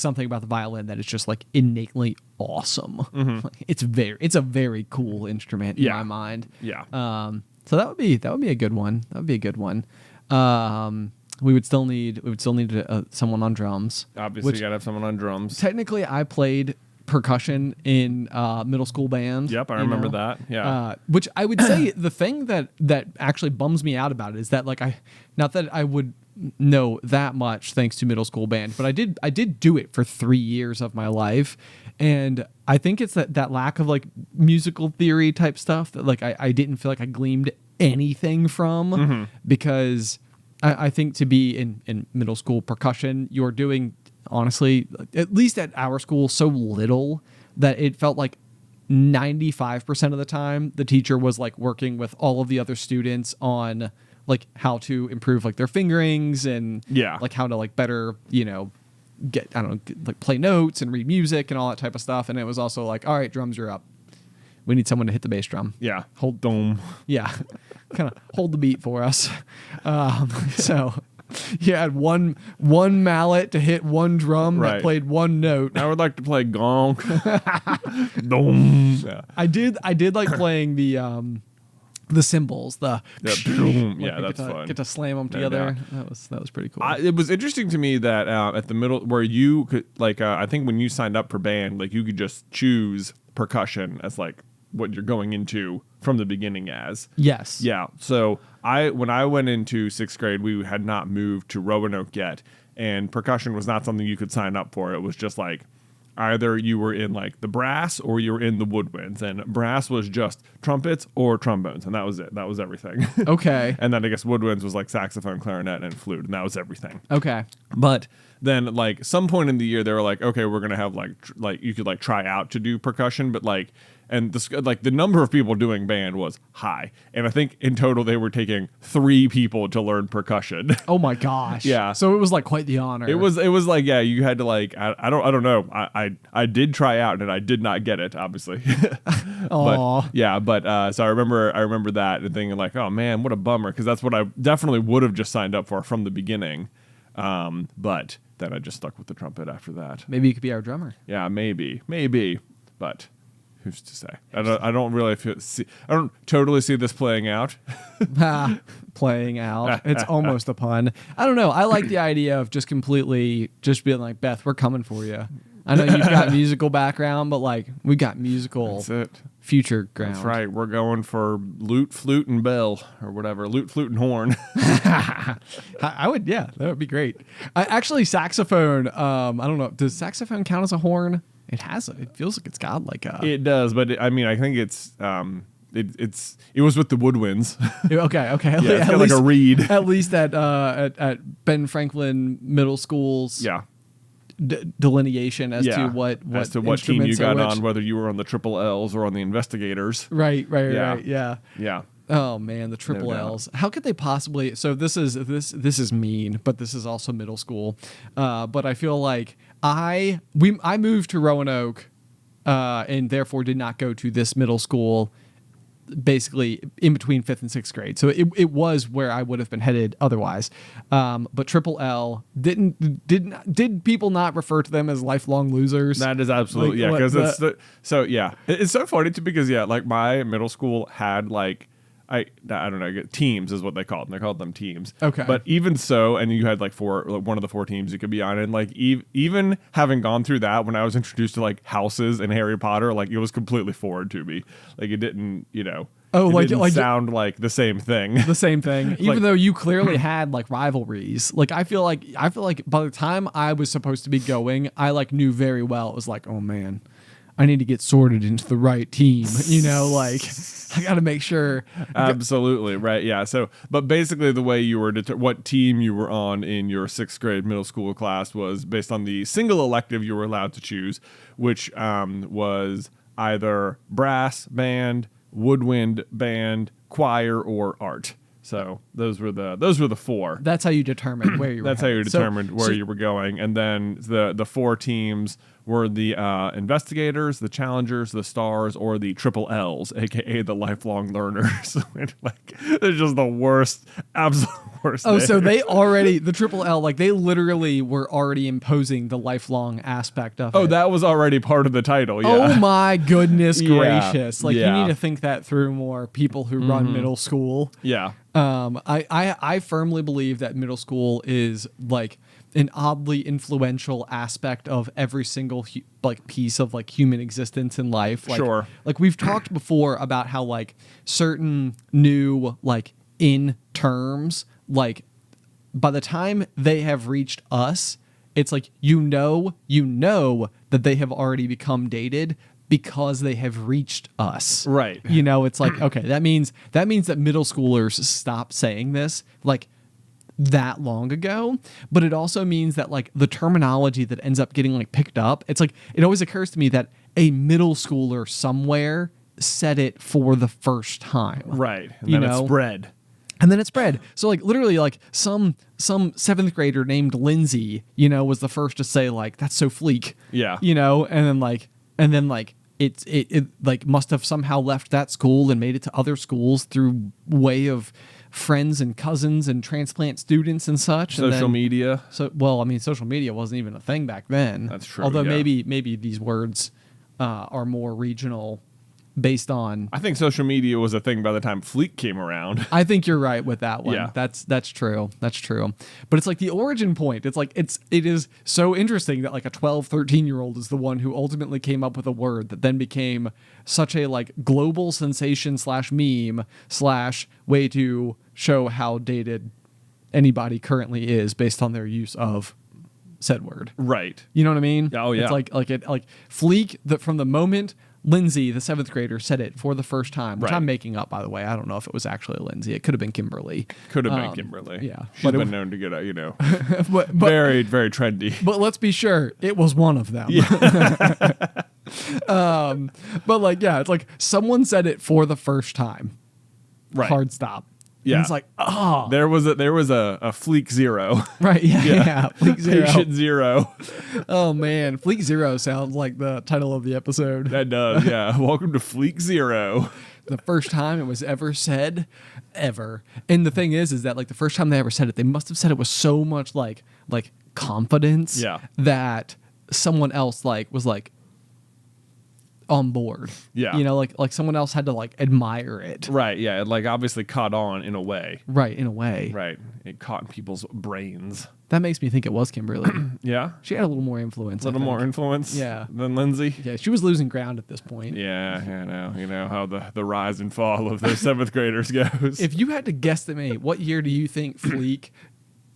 something about the violin that is just like innately awesome. Mm-hmm. It's a very cool instrument in my mind. Yeah. So that would be a good one. That would be a good one. We would still need someone on drums. Obviously, you gotta have someone on drums. Technically, I played percussion in middle school band. Yep, I remember that. Yeah. Which I would say the thing that actually bums me out about it is that like not that I would know that much thanks to middle school band, but I did do it for 3 years of my life, and I think it's that lack of like musical theory type stuff that like I didn't feel like I gleaned anything from, because I think to be in middle school percussion, you're doing honestly, at least at our school, so little that it felt like 95% of the time the teacher was like working with all of the other students on like how to improve like their fingerings and like how to like better, get, I don't know, like play notes and read music and all that type of stuff. And it was also like, all right, drums, you're up. We need someone to hit the bass drum. Yeah. Hold dome. Yeah. Kind of hold the beat for us. So you had one mallet to hit one drum that played one note. I would like to play gong. Dome. Yeah. I did like playing the cymbals. Yeah, that's fun. Get to slam them together. That was pretty cool. It was interesting to me that at the middle where you could like I think when you signed up for band, like you could just choose percussion as like what you're going into from the beginning as. Yes. Yeah. So when I went into 6th grade, we had not moved to Roanoke yet, and percussion was not something you could sign up for. It was just like either you were in like the brass or you were in the woodwinds, and brass was just trumpets or trombones, and that was it. That was everything. Okay. And then I guess woodwinds was like saxophone, clarinet, and flute, and that was everything. Okay. But then like some point in the year they were like, okay, we're gonna have like you could like try out to do percussion, but like. And the number of people doing band was high, and I think in total they were taking 3 people to learn percussion. Oh my gosh! Yeah, so it was like quite the honor. It was like you had to like I don't know I did try out and I did not get it obviously. But yeah, so I remember that and thinking like, oh man, what a bummer, because that's what I definitely would have just signed up for from the beginning, but then I just stuck with the trumpet after that. Maybe you could be our drummer. Yeah, maybe, but. Who's to say? I don't totally see this playing out. Playing out. It's almost a pun. I don't know. I like the idea of just completely just being like, Beth, we're coming for you. I know you've got musical background, but like we got musical future ground. That's right. We're going for lute, flute, and bell or whatever. Lute, flute, and horn. I would, yeah, that would be great. Actually, saxophone. I don't know. Does saxophone count as a horn? It feels like it's got like a. It does, but I think it's it was with the woodwinds. Okay. Yeah, it's got like a reed. At least at Ben Franklin Middle School's delineation as to what team you got on, whether you were on the triple L's or on the investigators. Right. Yeah. Yeah. Oh man, the triple L's. How could they possibly? So this is mean, but this is also middle school. But I feel like I moved to Roanoke, and therefore did not go to this middle school. Basically, in between 5th and 6th grade, so it was where I would have been headed otherwise. But triple L did people not refer to them as lifelong losers? That is absolutely because it's so funny too, because like my middle school had like. I don't know. Teams is what they called them. They called them teams. Okay. But even so, and you had like one of the 4 teams you could be on, and like even having gone through that, when I was introduced to like houses and Harry Potter, like it was completely foreign to me. Like it didn't, didn't sound like the same thing. The same thing. Even though you clearly had like rivalries. Like I feel like by the time I was supposed to be going, I like knew very well. It was like, oh man, I need to get sorted into the right team. Like I got to make sure. Absolutely. Right. Yeah. So, but basically the way you were, what team you were on in your 6th grade middle school class was based on the single elective you were allowed to choose, which was either brass band, woodwind band, choir, or art. So those were the 4. That's how you determined where you were. That's how you determined where you were going. And then the 4 teams were the investigators, the challengers, the stars, or the triple L's, aka the lifelong learners. It's just the worst, absolute worst. Oh, so the triple L, like they literally were already imposing the lifelong aspect of it. Oh, that was already part of the title. Yeah. Oh my goodness gracious! Like you need to think that through more. People who run middle school. Yeah. I firmly believe that middle school is like an oddly influential aspect of every single piece of like human existence in life. Like, sure. Like we've talked before about how like certain new like in terms, like by the time they have reached us, it's like you know that they have already become dated because they have reached us. Right. It's like, okay, that means that middle schoolers stop saying this. Like that long ago, but it also means that like the terminology that ends up getting like picked up, it's like it always occurs to me that a middle schooler somewhere said it for the first time. Right. And You then know? it spread. And then it spread. So like literally like some seventh grader named Lindsay, was the first to say like, that's so Fleek. Yeah. And then like it like must have somehow left that school and made it to other schools through way of friends and cousins and transplant students and such. Social media. So, well, I mean, social media wasn't even a thing back then. That's true, Although yeah. maybe these words are more regional based on. I think social media was a thing by the time Fleek came around. I think you're right with that one. Yeah. That's true. That's true. But it's like the origin point. It's like it is so interesting that like a 12, 13-year-old is the one who ultimately came up with a word that then became such a like global sensation / meme / way to show how dated anybody currently is based on their use of said word. Right. You know what I mean? Oh, yeah. It's like Fleek, from the moment Lindsay, the seventh grader, said it for the first time, which Right. I'm making up, by the way. I don't know if it was actually Lindsay. It could have been Kimberly. Could have been Kimberly. Yeah. She's But been known to get but, very, very trendy. but let's be sure it was one of them. But like, yeah, it's like someone said it for the first time. Right. Hard stop. Yeah. And it's like, oh. There was a Fleek Zero. Right. Yeah. Fleek Zero. Patient Zero. Oh, man. Fleek Zero sounds like the title of the episode. That does, yeah. Welcome to Fleek Zero. The first time it was ever said, ever. And the thing is that like the first time they ever said it, they must have said it with so much like confidence Yeah. that someone else like was like on board. Yeah. Like someone else had to like admire it. Right, yeah. It like obviously caught on in a way. Right, in a way. Right. It caught in people's brains. That makes me think it was Kimberly. Yeah. She had a little more influence. A little more influence Yeah. than Lindsay. Yeah, she was losing ground at this point. Yeah, I know. You know how the rise and fall of those seventh graders goes. If you had to guesstimate, what year do you think Fleek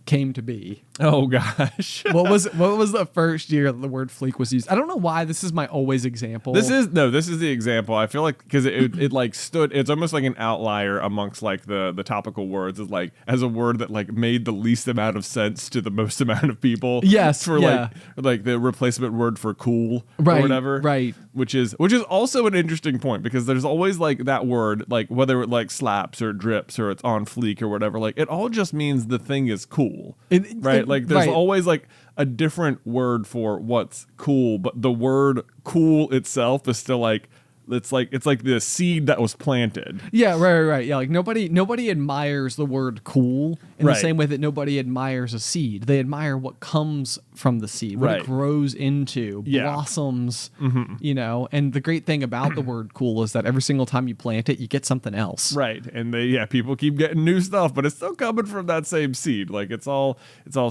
came to be? Oh gosh. What was the first year that the word Fleek was used? I don't know why this is my always example. This is the example. I feel like because it like stood. It's almost like an outlier amongst like the topical words. Is like as a word that like made the least amount of sense to the most amount of people. Yes, for yeah. like the replacement word for cool Right, or whatever. right. Which is also an interesting point because there's always like that word like whether it like slaps or drips or it's on fleek or whatever. Like it all just means the thing is cool. Right. Like there's right. always like a different word for what's cool, but the word cool itself is still like it's like the seed that was planted. Yeah, right. Yeah, like nobody admires the word cool in the Right. same way that nobody admires a seed. They admire what comes from the seed, what it Right. grows into, Yeah. blossoms, and the great thing about the word cool is that every single time you plant it, you get something else. Right. And people keep getting new stuff, but it's still coming from that same seed. Like it's all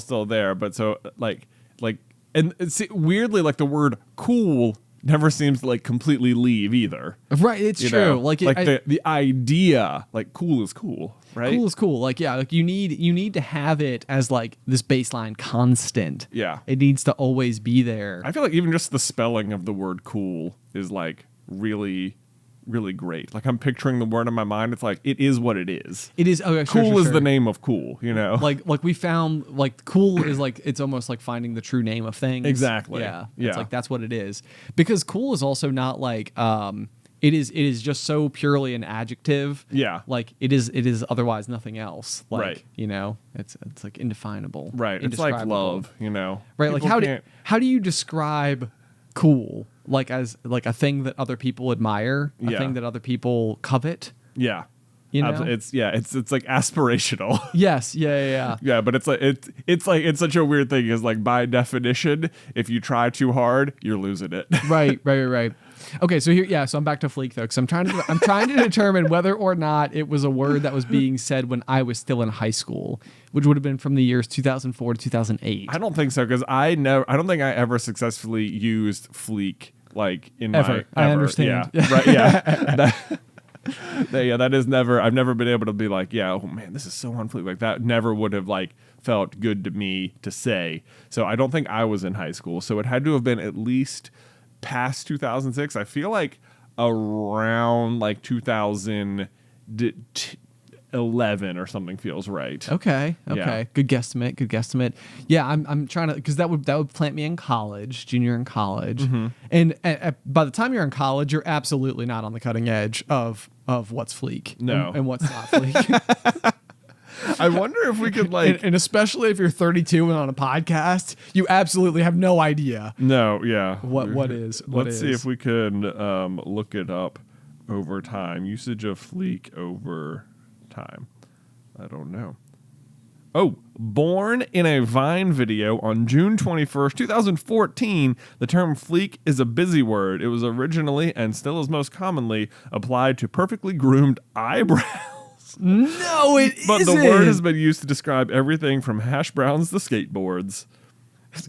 still there. But so and see, weirdly like the word cool never seems to like completely leave either. Right, it's You true. know? Like the idea, like cool is cool, right? cool is cool. Like yeah, like you need to have it as like this baseline constant. Yeah. It needs to always be there. I feel like even just the spelling of the word cool is like really, really great. Like I'm picturing the word in my mind. It's like, it is what it is. It is Cool is sure. the name of cool, you know? Like we found like cool is like it's almost like finding the true name of things. Exactly. Yeah. Yeah. It's like that's what it is. Because cool is also not like it is just so purely an adjective. Yeah. Like it is otherwise nothing else. Like, Right. it's like indefinable. Right. It's like indescribable. love, you know? Right. Like People can't- how do you describe cool? Like as like a thing that other people admire, a Yeah. thing that other people covet. Yeah. You know? It's like aspirational. Yes. Yeah. Yeah, but it's like such a weird thing is like by definition, if you try too hard, you're losing it. Right. Okay, so so I'm back to Fleek though, because I'm trying to determine whether or not it was a word that was being said when I was still in high school, which would have been from the years 2004 to 2008. I don't think so because I don't think I ever successfully used Fleek like in Ever. my I understand. Yeah, right. Yeah, that is never. I've never been able to be like, yeah, oh man, this is so on Fleek. Like that never would have like felt good to me to say. So I don't think I was in high school. So it had to have been at least past 2006. I feel like around like 2000. 11 or something feels right. Okay. Yeah. Good guesstimate. Yeah, I'm trying to, because that would plant me in college, junior in college. Mm-hmm. And by the time you're in college, you're absolutely not on the cutting edge of what's Fleek No. and what's not Fleek. I wonder if we could like and especially if you're 32 and on a podcast, you absolutely have no idea. No, yeah. What is. Let's see if we can look it up over time. Usage of Fleek over time. I don't know. Oh, born in a Vine video on June 21st, 2014, the term Fleek is a busy word. It was originally, and still is most commonly, applied to perfectly groomed eyebrows. No, it isn't. But the word has been used to describe everything from Hashbrowns to skateboards.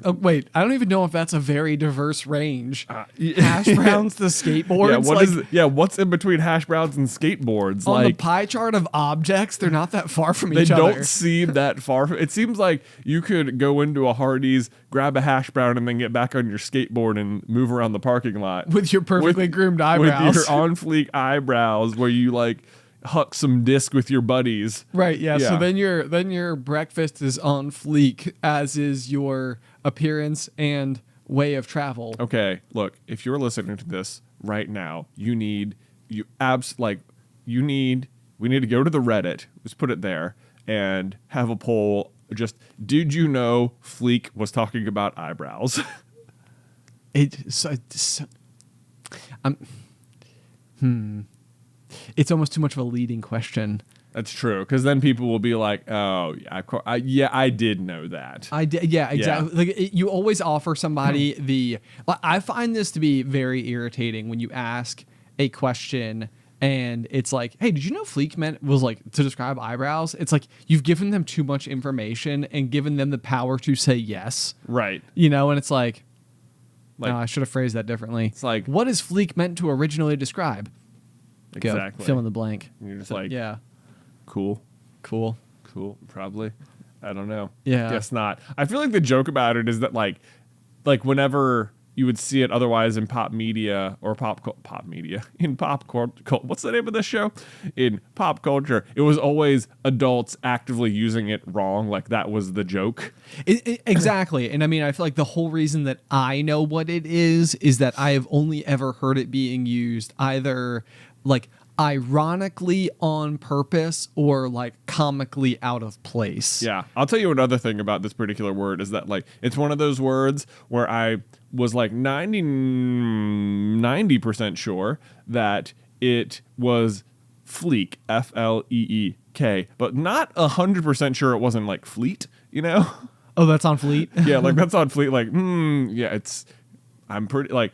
Oh, wait, I don't even know if that's a very diverse range. Yeah. Hashbrowns to skateboards. What's in between hash browns and skateboards? On the Like, pie chart of objects, they're not that far from they each other. don't seem that far. It seems like you could go into a Hardee's, grab a hash brown, and then get back on your skateboard and move around the parking lot With your perfectly groomed eyebrows. with your on fleek eyebrows, where you like huck some disc with your buddies. Right, yeah. So Yeah. then your breakfast is on fleek, as is your appearance and way of travel. Okay, look, if you're listening to this right now, we need to go to the Reddit, let's put it there, and have a poll. Just, did you know Fleek was talking about eyebrows? It's almost too much of a leading question. That's true, because then people will be like, "Oh, yeah, I did know that." I did, yeah, exactly. Yeah. Like you always offer somebody the. I find this to be very irritating when you ask a question and it's like, "Hey, did you know Fleek was like to describe eyebrows?" It's like you've given them too much information and given them the power to say yes. Right. You know, and it's like, Like, no, I should have phrased that differently. It's like, what is Fleek meant to originally describe? Go, exactly. fill in the blank. And you're just like, Yeah, cool, probably. I don't know. Yeah. Guess not. I feel like the joke about it is that like whenever you would see it otherwise in pop media or pop media in pop culture. What's the name of this show? In pop culture, it was always adults actively using it wrong. Like that was the joke. Exactly. And I mean, I feel like the whole reason that I know what it is that I have only ever heard it being used either like ironically on purpose or like comically out of place. Yeah. I'll tell you another thing about this particular word is that like it's one of those words where I was like 90% sure that it was Fleek, Fleek, but not 100% sure it wasn't like fleet, you know? Oh, that's on Fleet? Yeah, like that's on fleet. Like, yeah, I'm pretty like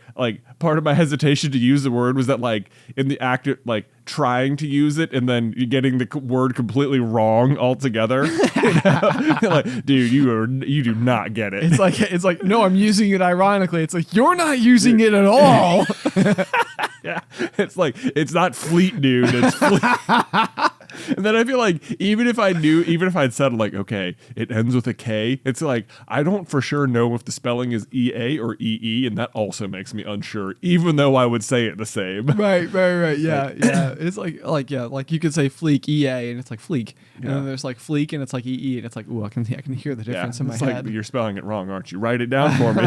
part of my hesitation to use the word was that like in the act of like trying to use it and then you getting the word completely wrong altogether. You know? Like, dude, you do not get it. It's like no, I'm using it ironically. It's like you're not using it at all. Yeah, it's like it's not fleet, dude. It's fleet. And then I feel like even if I'd said like, okay, it ends with a K, it's like I don't for sure know if the spelling is EA or EE, and that also makes me unsure, even though I would say it the same. Right. Yeah. It's like you could say Fleek EA and it's like Fleek. And then there's like Fleek and it's like EE and it's like, ooh, I can hear the difference in my it's head. like you're spelling it wrong, aren't you? Write it down for me.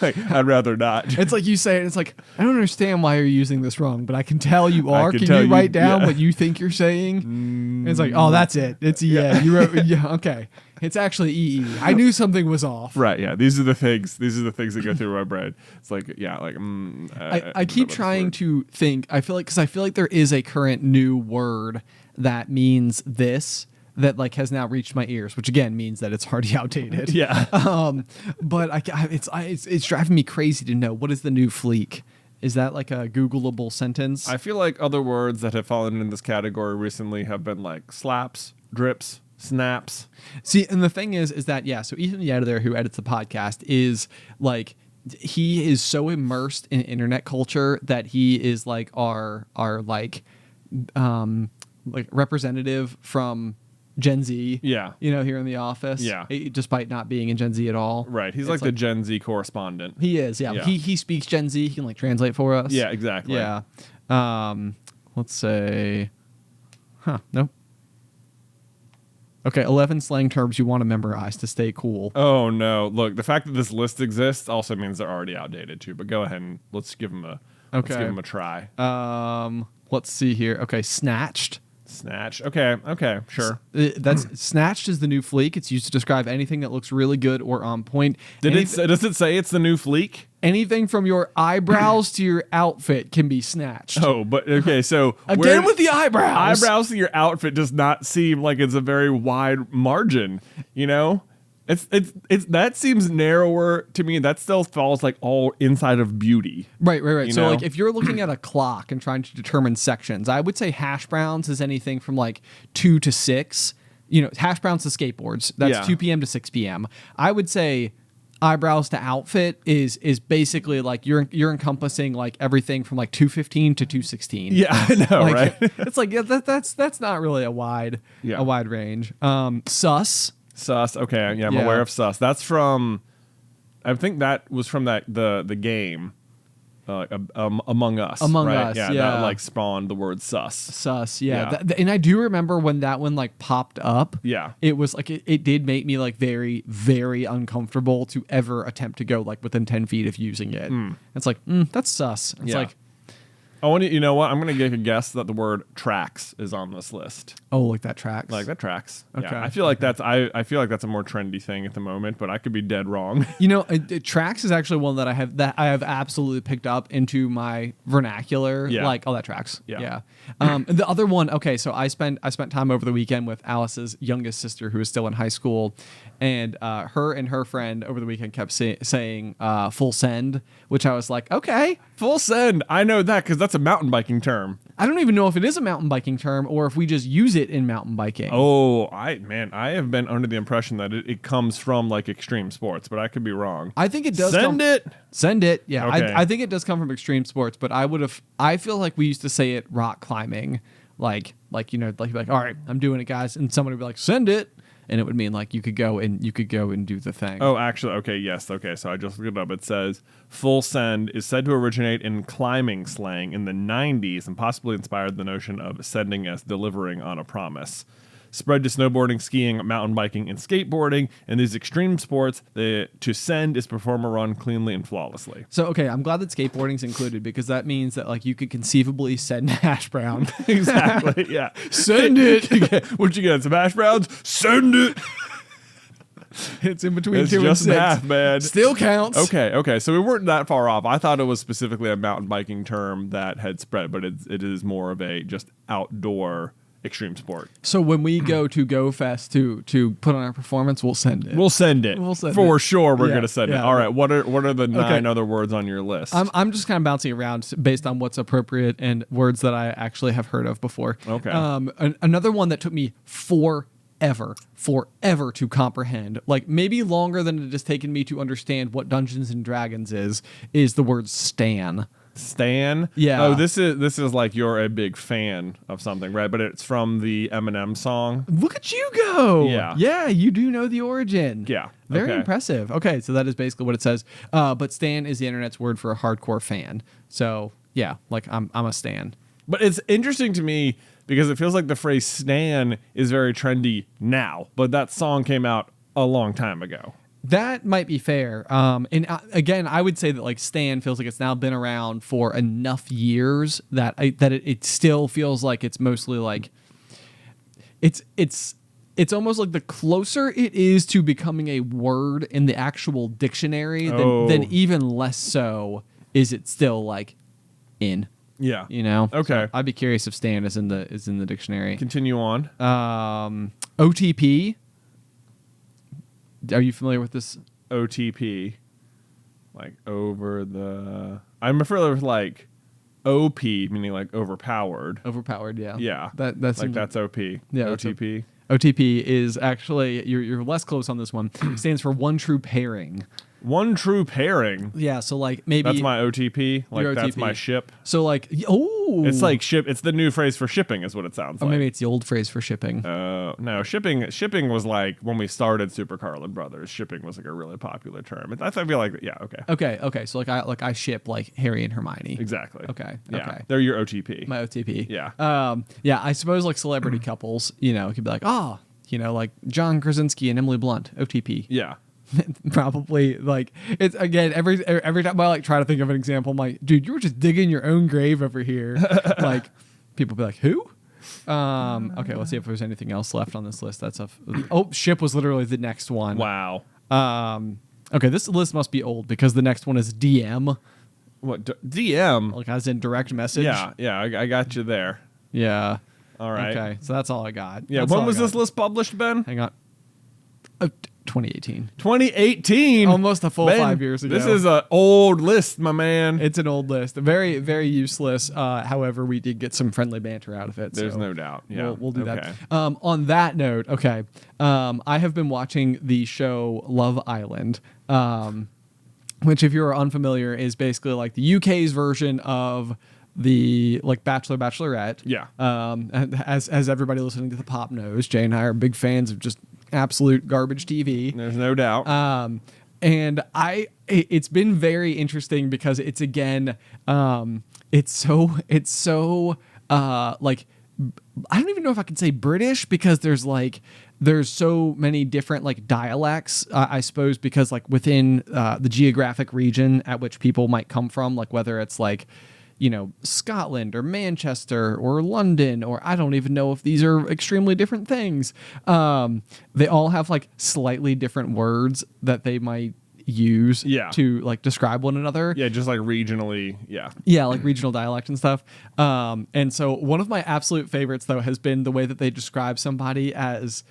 Like, I'd rather not. It's like you say it, it's like, I don't understand why you're using this wrong, but I can tell you are. Can tell you you- write down yeah. what you think you're saying? And it's like, oh, that's it. It's EA. You wrote, yeah, okay. It's actually EE. I knew something was off. Right, yeah. These are the things that go through my brain. It's like, yeah, like I keep trying to think. I feel like there is a current new word that means this that like has now reached my ears, which again means that it's already outdated. Yeah. But it's driving me crazy to know what is the new Fleek. Is that like a Googleable sentence? I feel like other words that have fallen in this category recently have been like slaps, drips, snaps. See, and the thing is that, yeah, so Ethan, the editor who edits the podcast, is like, he is so immersed in internet culture that he is like our like representative from Gen Z. Yeah. You know, here in the office. Yeah. Despite not being in Gen Z at all. Right. He's It's like the Gen Z correspondent. He is, yeah. Yeah. He speaks Gen Z. He can like translate for us. Yeah, exactly. Yeah. Let's say, nope. Okay, 11 slang terms you want to memorize to stay cool. Oh no! Look, the fact that this list exists also means they're already outdated too. But go ahead and let's give them a try. Let's see here. Okay, snatched. Snatch. Okay, sure. That's snatched is the new Fleek. It's used to describe anything that looks really good or on point. Does it say it's the new Fleek? Anything from your eyebrows to your outfit can be snatched. Oh, but okay, so Again with the eyebrows. Eyebrows to your outfit does not seem like it's a very wide margin, you know? It's that seems narrower to me. That still falls like all inside of beauty. Right. You So know? like if you're looking at a clock and trying to determine sections, I would say Hashbrowns is anything from like 2 to 6. You know, Hashbrowns to skateboards. That's Yeah. 2 p.m. to 6 p.m. I would say eyebrows to outfit is basically like you're encompassing like everything from like 215 to 216. Yeah, I know, Like, right? It's like that's not really a wide range. Sus. Sus. Okay, yeah, I'm Yeah. aware of sus. That's from, I think that was from the game, Among Us. Among right? Us, That yeah. like spawned the word sus. Sus, yeah. Yeah. And I do remember when that one like popped up. Yeah. It was like it did make me like very, very uncomfortable to ever attempt to go like within 10 feet of using it. It's like, that's sus. It's Yeah. like, Oh, and you know what? I'm gonna give a guess that the word tracks is on this list. oh, like that tracks. Like that tracks. Okay. Yeah, I feel like I feel like that's a more trendy thing at the moment, but I could be dead wrong. You know, tracks is actually one that I have absolutely picked up into my vernacular. Yeah. Like, oh, that tracks. Yeah. And the other one, okay, so I spent time over the weekend with Alice's youngest sister, who is still in high school, and her and her friend over the weekend kept saying full send, which I was like, okay. Full send. I know that because that's a mountain biking term. I don't even know if it is a mountain biking term or if we just use it in mountain biking. Oh, I have been under the impression that it comes from like extreme sports, but I could be wrong. I think it does. Send it. Yeah, Okay. I think it does come from extreme sports, but I feel like we used to say it rock climbing, like you know, like all right, I'm doing it, guys, and someone would be like, send it, and it would mean like you could go and do the thing. Oh, actually, okay, yes, okay. So I just looked it up. It says full send is said to originate in climbing slang in the 90s and possibly inspired the notion of sending as delivering on a promise. Spread to snowboarding, skiing, mountain biking, and skateboarding. In these extreme sports, to send is perform a run cleanly and flawlessly. So okay, I'm glad that skateboarding's included because that means that like you could conceivably send hash brown. Exactly, yeah. Send it. What'd you get, some hash browns? Send it! It's in between It's 2 and just 6. math, man. Still counts. Okay. So we weren't that far off. I thought it was specifically a mountain biking term that had spread, but it is more of a just outdoor extreme sport. So when we go to GoFest to put on our performance, we'll send it. We'll send it. For sure. We're gonna send it. All right. What are the 9 other words on your list? I'm just kind of bouncing around based on what's appropriate and words that I actually have heard of before. Okay. Another one that took me forever to comprehend, like maybe longer than it has taken me to understand what Dungeons and Dragons is the word stan. Stan? Yeah. Oh, this is like you're a big fan of something, right? But it's from the Eminem song. Look at you go. Yeah. Yeah, you do know the origin. Yeah. Very Okay. impressive. Okay, so that is basically what it says. But stan is the internet's word for a hardcore fan. So yeah, like I'm a stan. But it's interesting to me because it feels like the phrase stan is very trendy now, but that song came out a long time ago. That might be fair. And again, I would say that like stan feels like it's now been around for enough years that it still feels like it's mostly like it's almost like the closer it is to becoming a word in the actual dictionary, then even less so is it still like in. Yeah. You know? Okay. So I'd be curious if stan is in the dictionary. Continue on. OTP. Are you familiar with this? OTP. Like over the... I'm familiar with like OP, meaning like overpowered. Overpowered, yeah. Yeah. That's like that's OP. Yeah, that's OTP. OTP is actually you're less close on this one. Stands for one true pairing. One true pairing. Yeah, so like maybe That's my OTP. Like Your that's OTP. my ship. So like It's like ship. It's the new phrase for shipping, is what it sounds or like. maybe it's the old phrase for shipping. No, shipping was like when we started Super Carlin Brothers. Shipping was like a really popular term. I feel like yeah, okay, Okay. So I ship like Harry and Hermione. exactly. Okay. Yeah, Okay. they're your OTP. My OTP. Yeah. Yeah. I suppose like celebrity couples, you know, it could be like, oh, like John Krasinski and Emily Blunt, OTP. Yeah. Probably like it's again every time I like try to think of an example, I'm like, dude, you were just digging your own grave over here. Like people be like, who? Okay, let's see if there's anything else left on this list. That's ship was literally the next one. Wow. Okay, this list must be old because the next one is DM. What DM? Like as in direct message. Yeah, I got you there. Yeah. All right. Okay, so that's all I got. Yeah, That's when all I was this got. list published, Ben? Hang on. 2018. 2018. Almost a full Ben, 5 years ago. This is an old list, my man. It's an old list. Very, very useless. However, we did get some friendly banter out of it. There's so no doubt. Yeah. We'll do Okay. that. On that note, okay. I have been watching the show Love Island, which, if you're unfamiliar, is basically like the UK's version of the like Bachelor, Bachelorette. Yeah. And as everybody listening to the pop knows, Jay and I are big fans of just absolute garbage TV. There's no doubt. And it's been very interesting because it's again, it's so like, I don't even know if I can say British because there's so many different like dialects, I suppose, because like within the geographic region at which people might come from, like whether it's like, Scotland or Manchester or London, or I don't even know if these are extremely different things. They all have like slightly different words that they might use to like describe one another. Yeah, just like regionally. Yeah. Yeah, like regional dialect and stuff. And so one of my absolute favorites, though, has been the way that they describe somebody as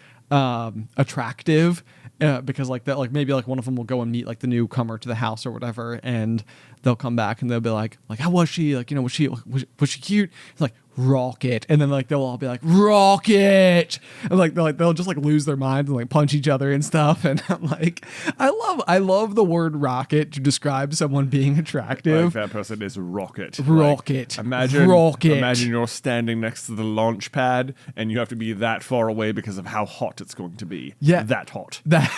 attractive. Because like that, like maybe like one of them will go and meet like the newcomer to the house or whatever, and they'll come back and they'll be like how was she? Like, was she cute? It's like rocket, and then like they'll all be like rocket, and like they'll just like lose their minds and like punch each other and stuff. And I'm like, I love the word rocket to describe someone being attractive. Like that person is rocket. Rocket. Like, imagine you're standing next to the launch pad and you have to be that far away because of how hot it's going to be. Yeah. That hot. That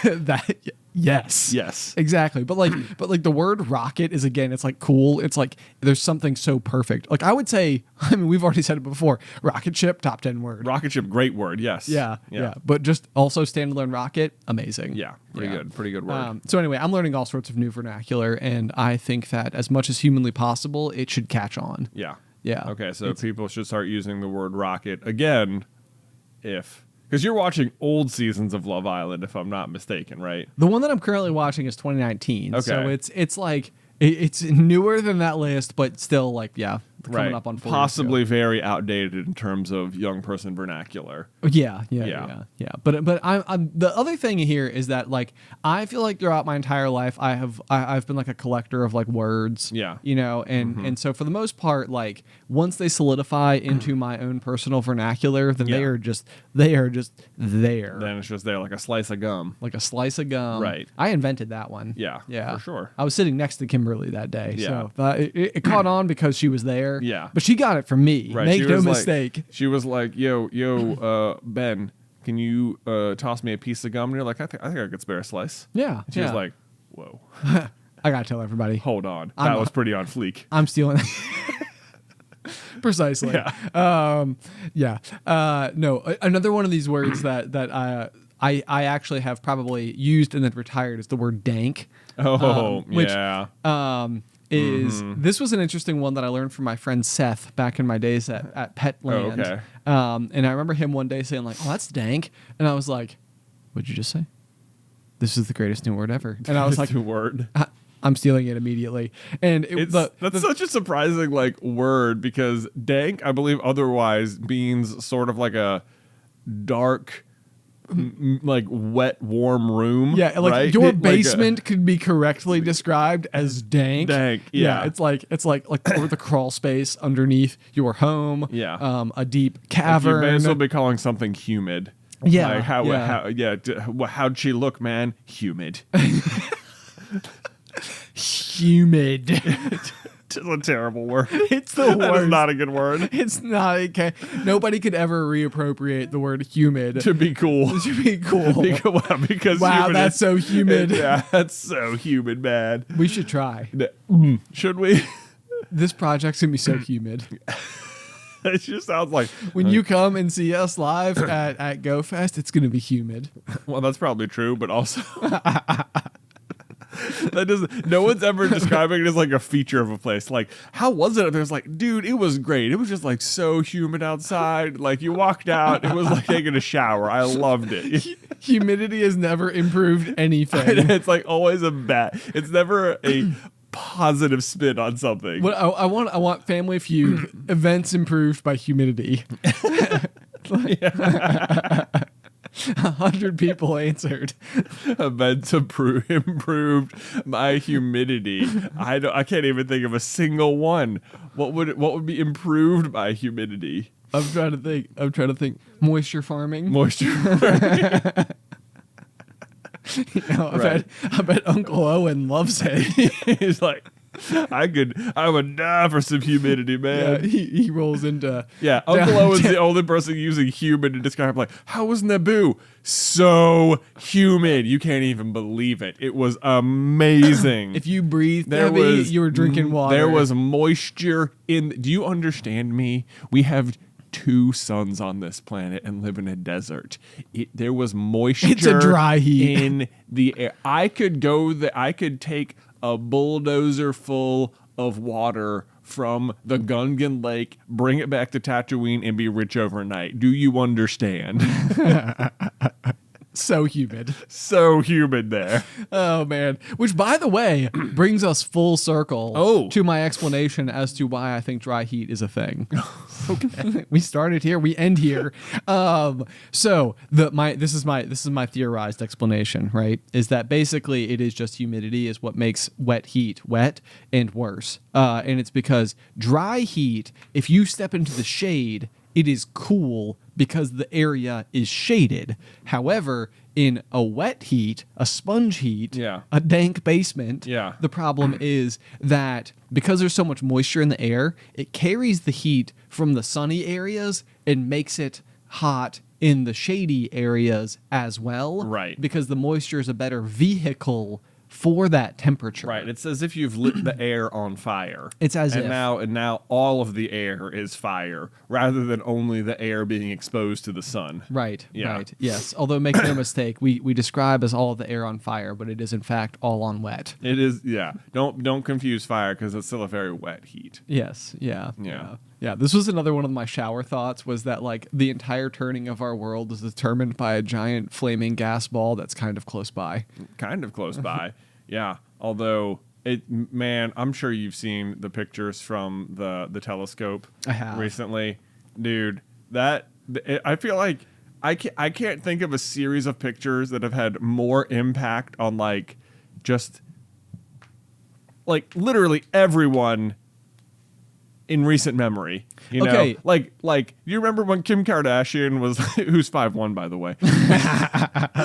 yes. Yes. Exactly. But like the word rocket is, again, it's like cool. It's like there's something so perfect. Like I would say, I mean, we've already said it before, rocket ship, top 10 word. Rocket ship, great word. Yes. Yeah. But just also standalone rocket, amazing. Yeah. Pretty good word. So anyway, I'm learning all sorts of new vernacular, and I think that as much as humanly possible, it should catch on. Yeah. Yeah. Okay, so people should start using the word rocket again because you're watching old seasons of Love Island, if I'm not mistaken, right? The one that I'm currently watching is 2019. Okay. So it's like it's newer than that list, but still like coming up on 4 years possibly ago. very outdated in terms of young person vernacular. Yeah. But I'm the other thing here is that like I feel like throughout my entire life I've been like a collector of like words. Yeah. And so for the most part, like once they solidify into my own personal vernacular, then they are just there. Then it's just there like a slice of gum. Like a slice of gum. Right. I invented that one. Yeah. For sure. I was sitting next to Kimberly that day. Yeah. So it caught on because she was there. Yeah. But she got it from me. Right. Make She no was like- mistake. She was like, yo, Ben, can you toss me a piece of gum? And you're like, I think I could spare a slice. Yeah. And she was like, whoa, I gotta tell everybody. hold on. That was pretty on fleek. I'm stealing. Precisely. Yeah. No, another one of these words that I actually have probably used and then retired is the word dank. Which this was an interesting one that I learned from my friend Seth back in my days at Petland. okay. And I remember him one day saying like, "Oh, that's dank," and I was like, "What'd you just say?" This is the greatest new word ever. And I was like, new word. I'm stealing it immediately. And That's such a surprising like word because dank, I believe, otherwise means sort of like a dark, like wet, warm room. yeah, like right? your Like basement could be correctly described as dank. Dank, yeah. It's like the crawl space underneath your home. Yeah. A deep you cavern. may as well be calling something humid. Yeah, Like how'd she look, man? Humid. Humid. It's a terrible word. It's the worst. That is not a good word. It's not okay. Nobody could ever reappropriate the word humid To be cool. to be cool. Because Wow, humid that's is- so humid. Yeah, that's so humid, man. We should try. Should we? This project's gonna be so humid. It just sounds like When you come and see us live at GoFest, it's going to be humid. well, that's probably true, but also that doesn't. No one's ever describing it as like a feature of a place. Like, how was it? There's like, dude, it was great. It was just like so humid outside. Like you walked out, it was like taking a shower. I loved it. Humidity has never improved anything. It's like always a bad. It's never a positive spin on something. What I want Family Feud events improved by humidity. 100 people answered. Events improved by humidity. I can't even think of a single one. What would be improved by humidity? I'm trying to think. Moisture farming. Moisture. I bet Uncle Owen loves it. He's like, I would die for some humidity, man. Yeah, he rolls into Uncle Owen's the only person using humid to describe like, how was Naboo? So humid. You can't even believe it. It was amazing. If you breathed heavy, you were drinking water. There was moisture in. Do you understand me? We have 2 suns on this planet and live in a desert. There was moisture. It's a dry heat in the air. I could take a bulldozer full of water from the Gungan Lake, bring it back to Tatooine, and be rich overnight. Do you understand? So humid. So humid there. Oh, man. Which, by the way, brings us full circle to my explanation as to why I think dry heat is a thing. Okay. We started here. We end here. So this is my theorized explanation, right? Is that basically it is just humidity is what makes wet heat wet and worse. And it's because dry heat, if you step into the shade, it is cool because the area is shaded. However, in a wet heat, a sponge heat, a dank basement, the problem is that because there's so much moisture in the air, it carries the heat from the sunny areas and makes it hot in the shady areas as well. Right. Because the moisture is a better vehicle for that temperature. Right. It's as if you've lit the air on fire. It's as if. Now all of the air is fire rather than only the air being exposed to the sun. Right. Yeah. Right. Yes. Although make no mistake, we describe as all of the air on fire, but it is in fact all on wet. It is. Yeah. Don't confuse fire because it's still a very wet heat. Yes. Yeah. Yeah. Yeah, this was another one of my shower thoughts, was that like the entire turning of our world is determined by a giant flaming gas ball that's kind of close by. Kind of close by. Yeah. Although man, I'm sure you've seen the pictures from the telescope. I have. Recently. Dude, I feel like I can't think of a series of pictures that have had more impact on like just like literally everyone in recent memory, you know, Okay. like you remember when Kim Kardashian was, who's 5'1" by the way,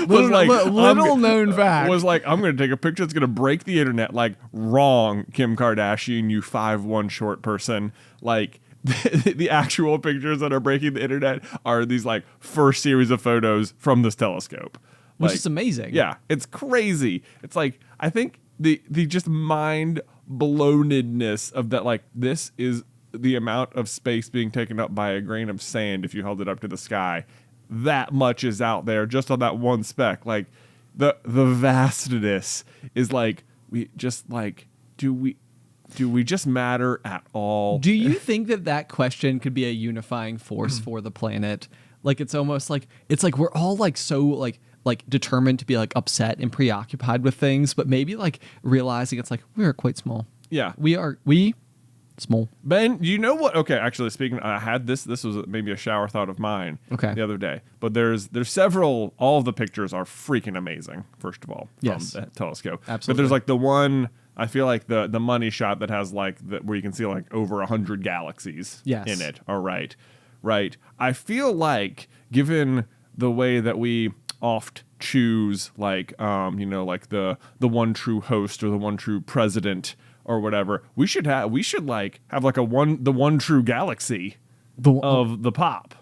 little known fact, was like, I'm going to take a picture that's going to break the internet. Like, wrong, Kim Kardashian, you 5'1" short person. Like the actual pictures that are breaking the internet are these like first series of photos from this telescope, which is amazing. Yeah, it's crazy. It's like I think the just mind blownedness of that, like this is the amount of space being taken up by a grain of sand if you held it up to the sky. That much is out there just on that one speck. Like the vastness is like, we just like, do we just matter at all? Do you think that question could be a unifying force for the planet? Like it's almost like we're all like so like determined to be like upset and preoccupied with things, but maybe like realizing it's like we are quite small. Yeah. We small. Ben, you know what? Okay, actually speaking, I had this was maybe a shower thought of mine the other day. But there's several, all of the pictures are freaking amazing, first of all, from the telescope. Absolutely. But there's like the one, I feel like the money shot that has like where you can see like over 100 galaxies in it. All right. Right. I feel like given the way that we oft choose like like the one true host or the one true president or whatever, we should have like the one true galaxy of the pop.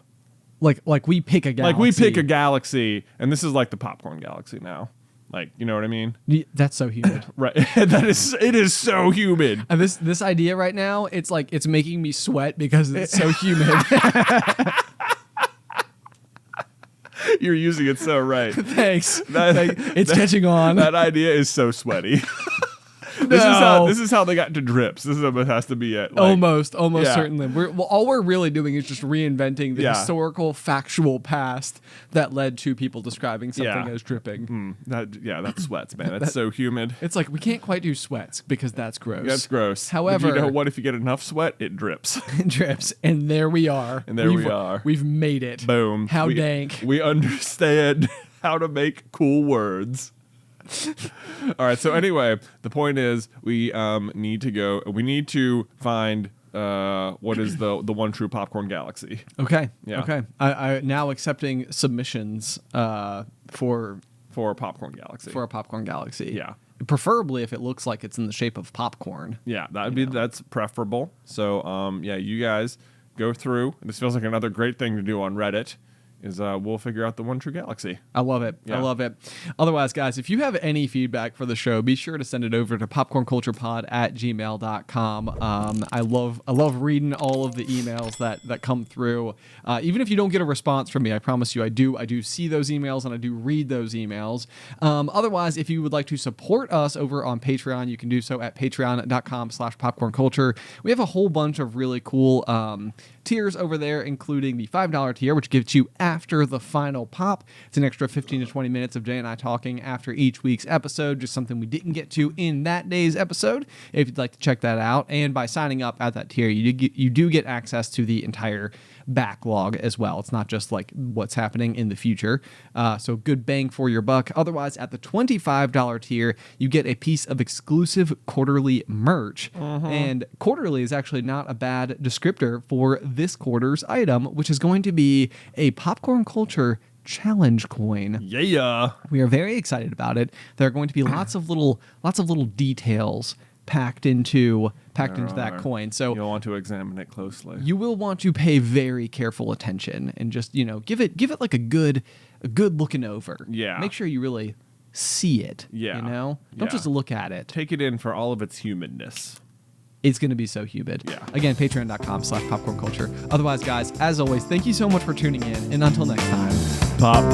Like we pick a galaxy. Like we pick a galaxy, and this is like the popcorn galaxy now. Like, you know what I mean? That's so humid. Right. It is so humid. And this idea right now, it's like it's making me sweat because it's so humid. You're using it so right. Thanks. It's catching on. That idea is so sweaty. No. This is how they got to drips. This is what it has to be at. Like, almost yeah. certainly. All we're really doing is just reinventing the historical, factual past that led to people describing something as dripping. That sweats, man. That's so humid. It's like we can't quite do sweats because that's gross. That's gross. However, but you know what? If you get enough sweat, it drips. It drips, and there we are. We've made it. Boom. How dank. We understand how to make cool words. All right. So anyway, the point is we need to go. We need to find what is the one true popcorn galaxy. Okay. Yeah. Okay. I now accepting submissions for a popcorn galaxy. For a popcorn galaxy. Yeah. Preferably if it looks like it's in the shape of popcorn. Yeah, that's preferable. So you guys go through. This feels like another great thing to do on Reddit. We'll figure out the one true galaxy. I love it. Yeah. I love it. Otherwise, guys, if you have any feedback for the show, be sure to send it over to popcornculturepod@gmail.com. I love reading all of the emails that come through. Even if you don't get a response from me, I promise you I do see those emails and I do read those emails. Otherwise, if you would like to support us over on Patreon, you can do so at patreon.com/popcornculture. We have a whole bunch of really cool tiers over there, including the $5 tier, which gives you after the final pop. It's an extra 15 to 20 minutes of Jay and I talking after each week's episode, just something we didn't get to in that day's episode. If you'd like to check that out, and by signing up at that tier, you do get access to the entire backlog as well. It's not just like what's happening in the future. So good bang for your buck. Otherwise, at the $25 tier, you get a piece of exclusive quarterly merch. And quarterly is actually not a bad descriptor for this quarter's item, which is going to be a Popcorn Culture challenge coin. Yeah. We are very excited about it. There are going to be lots of little details packed into that coin. So you'll want to examine it closely. You will want to pay very careful attention and just, give it like a good looking over. Yeah. Make sure you really see it. Yeah. Don't just look at it. Take it in for all of its humidness. It's going to be so humid. Yeah. Again, patreon.com/popcornculture. Otherwise, guys, as always, thank you so much for tuning in. And until next time, Pop.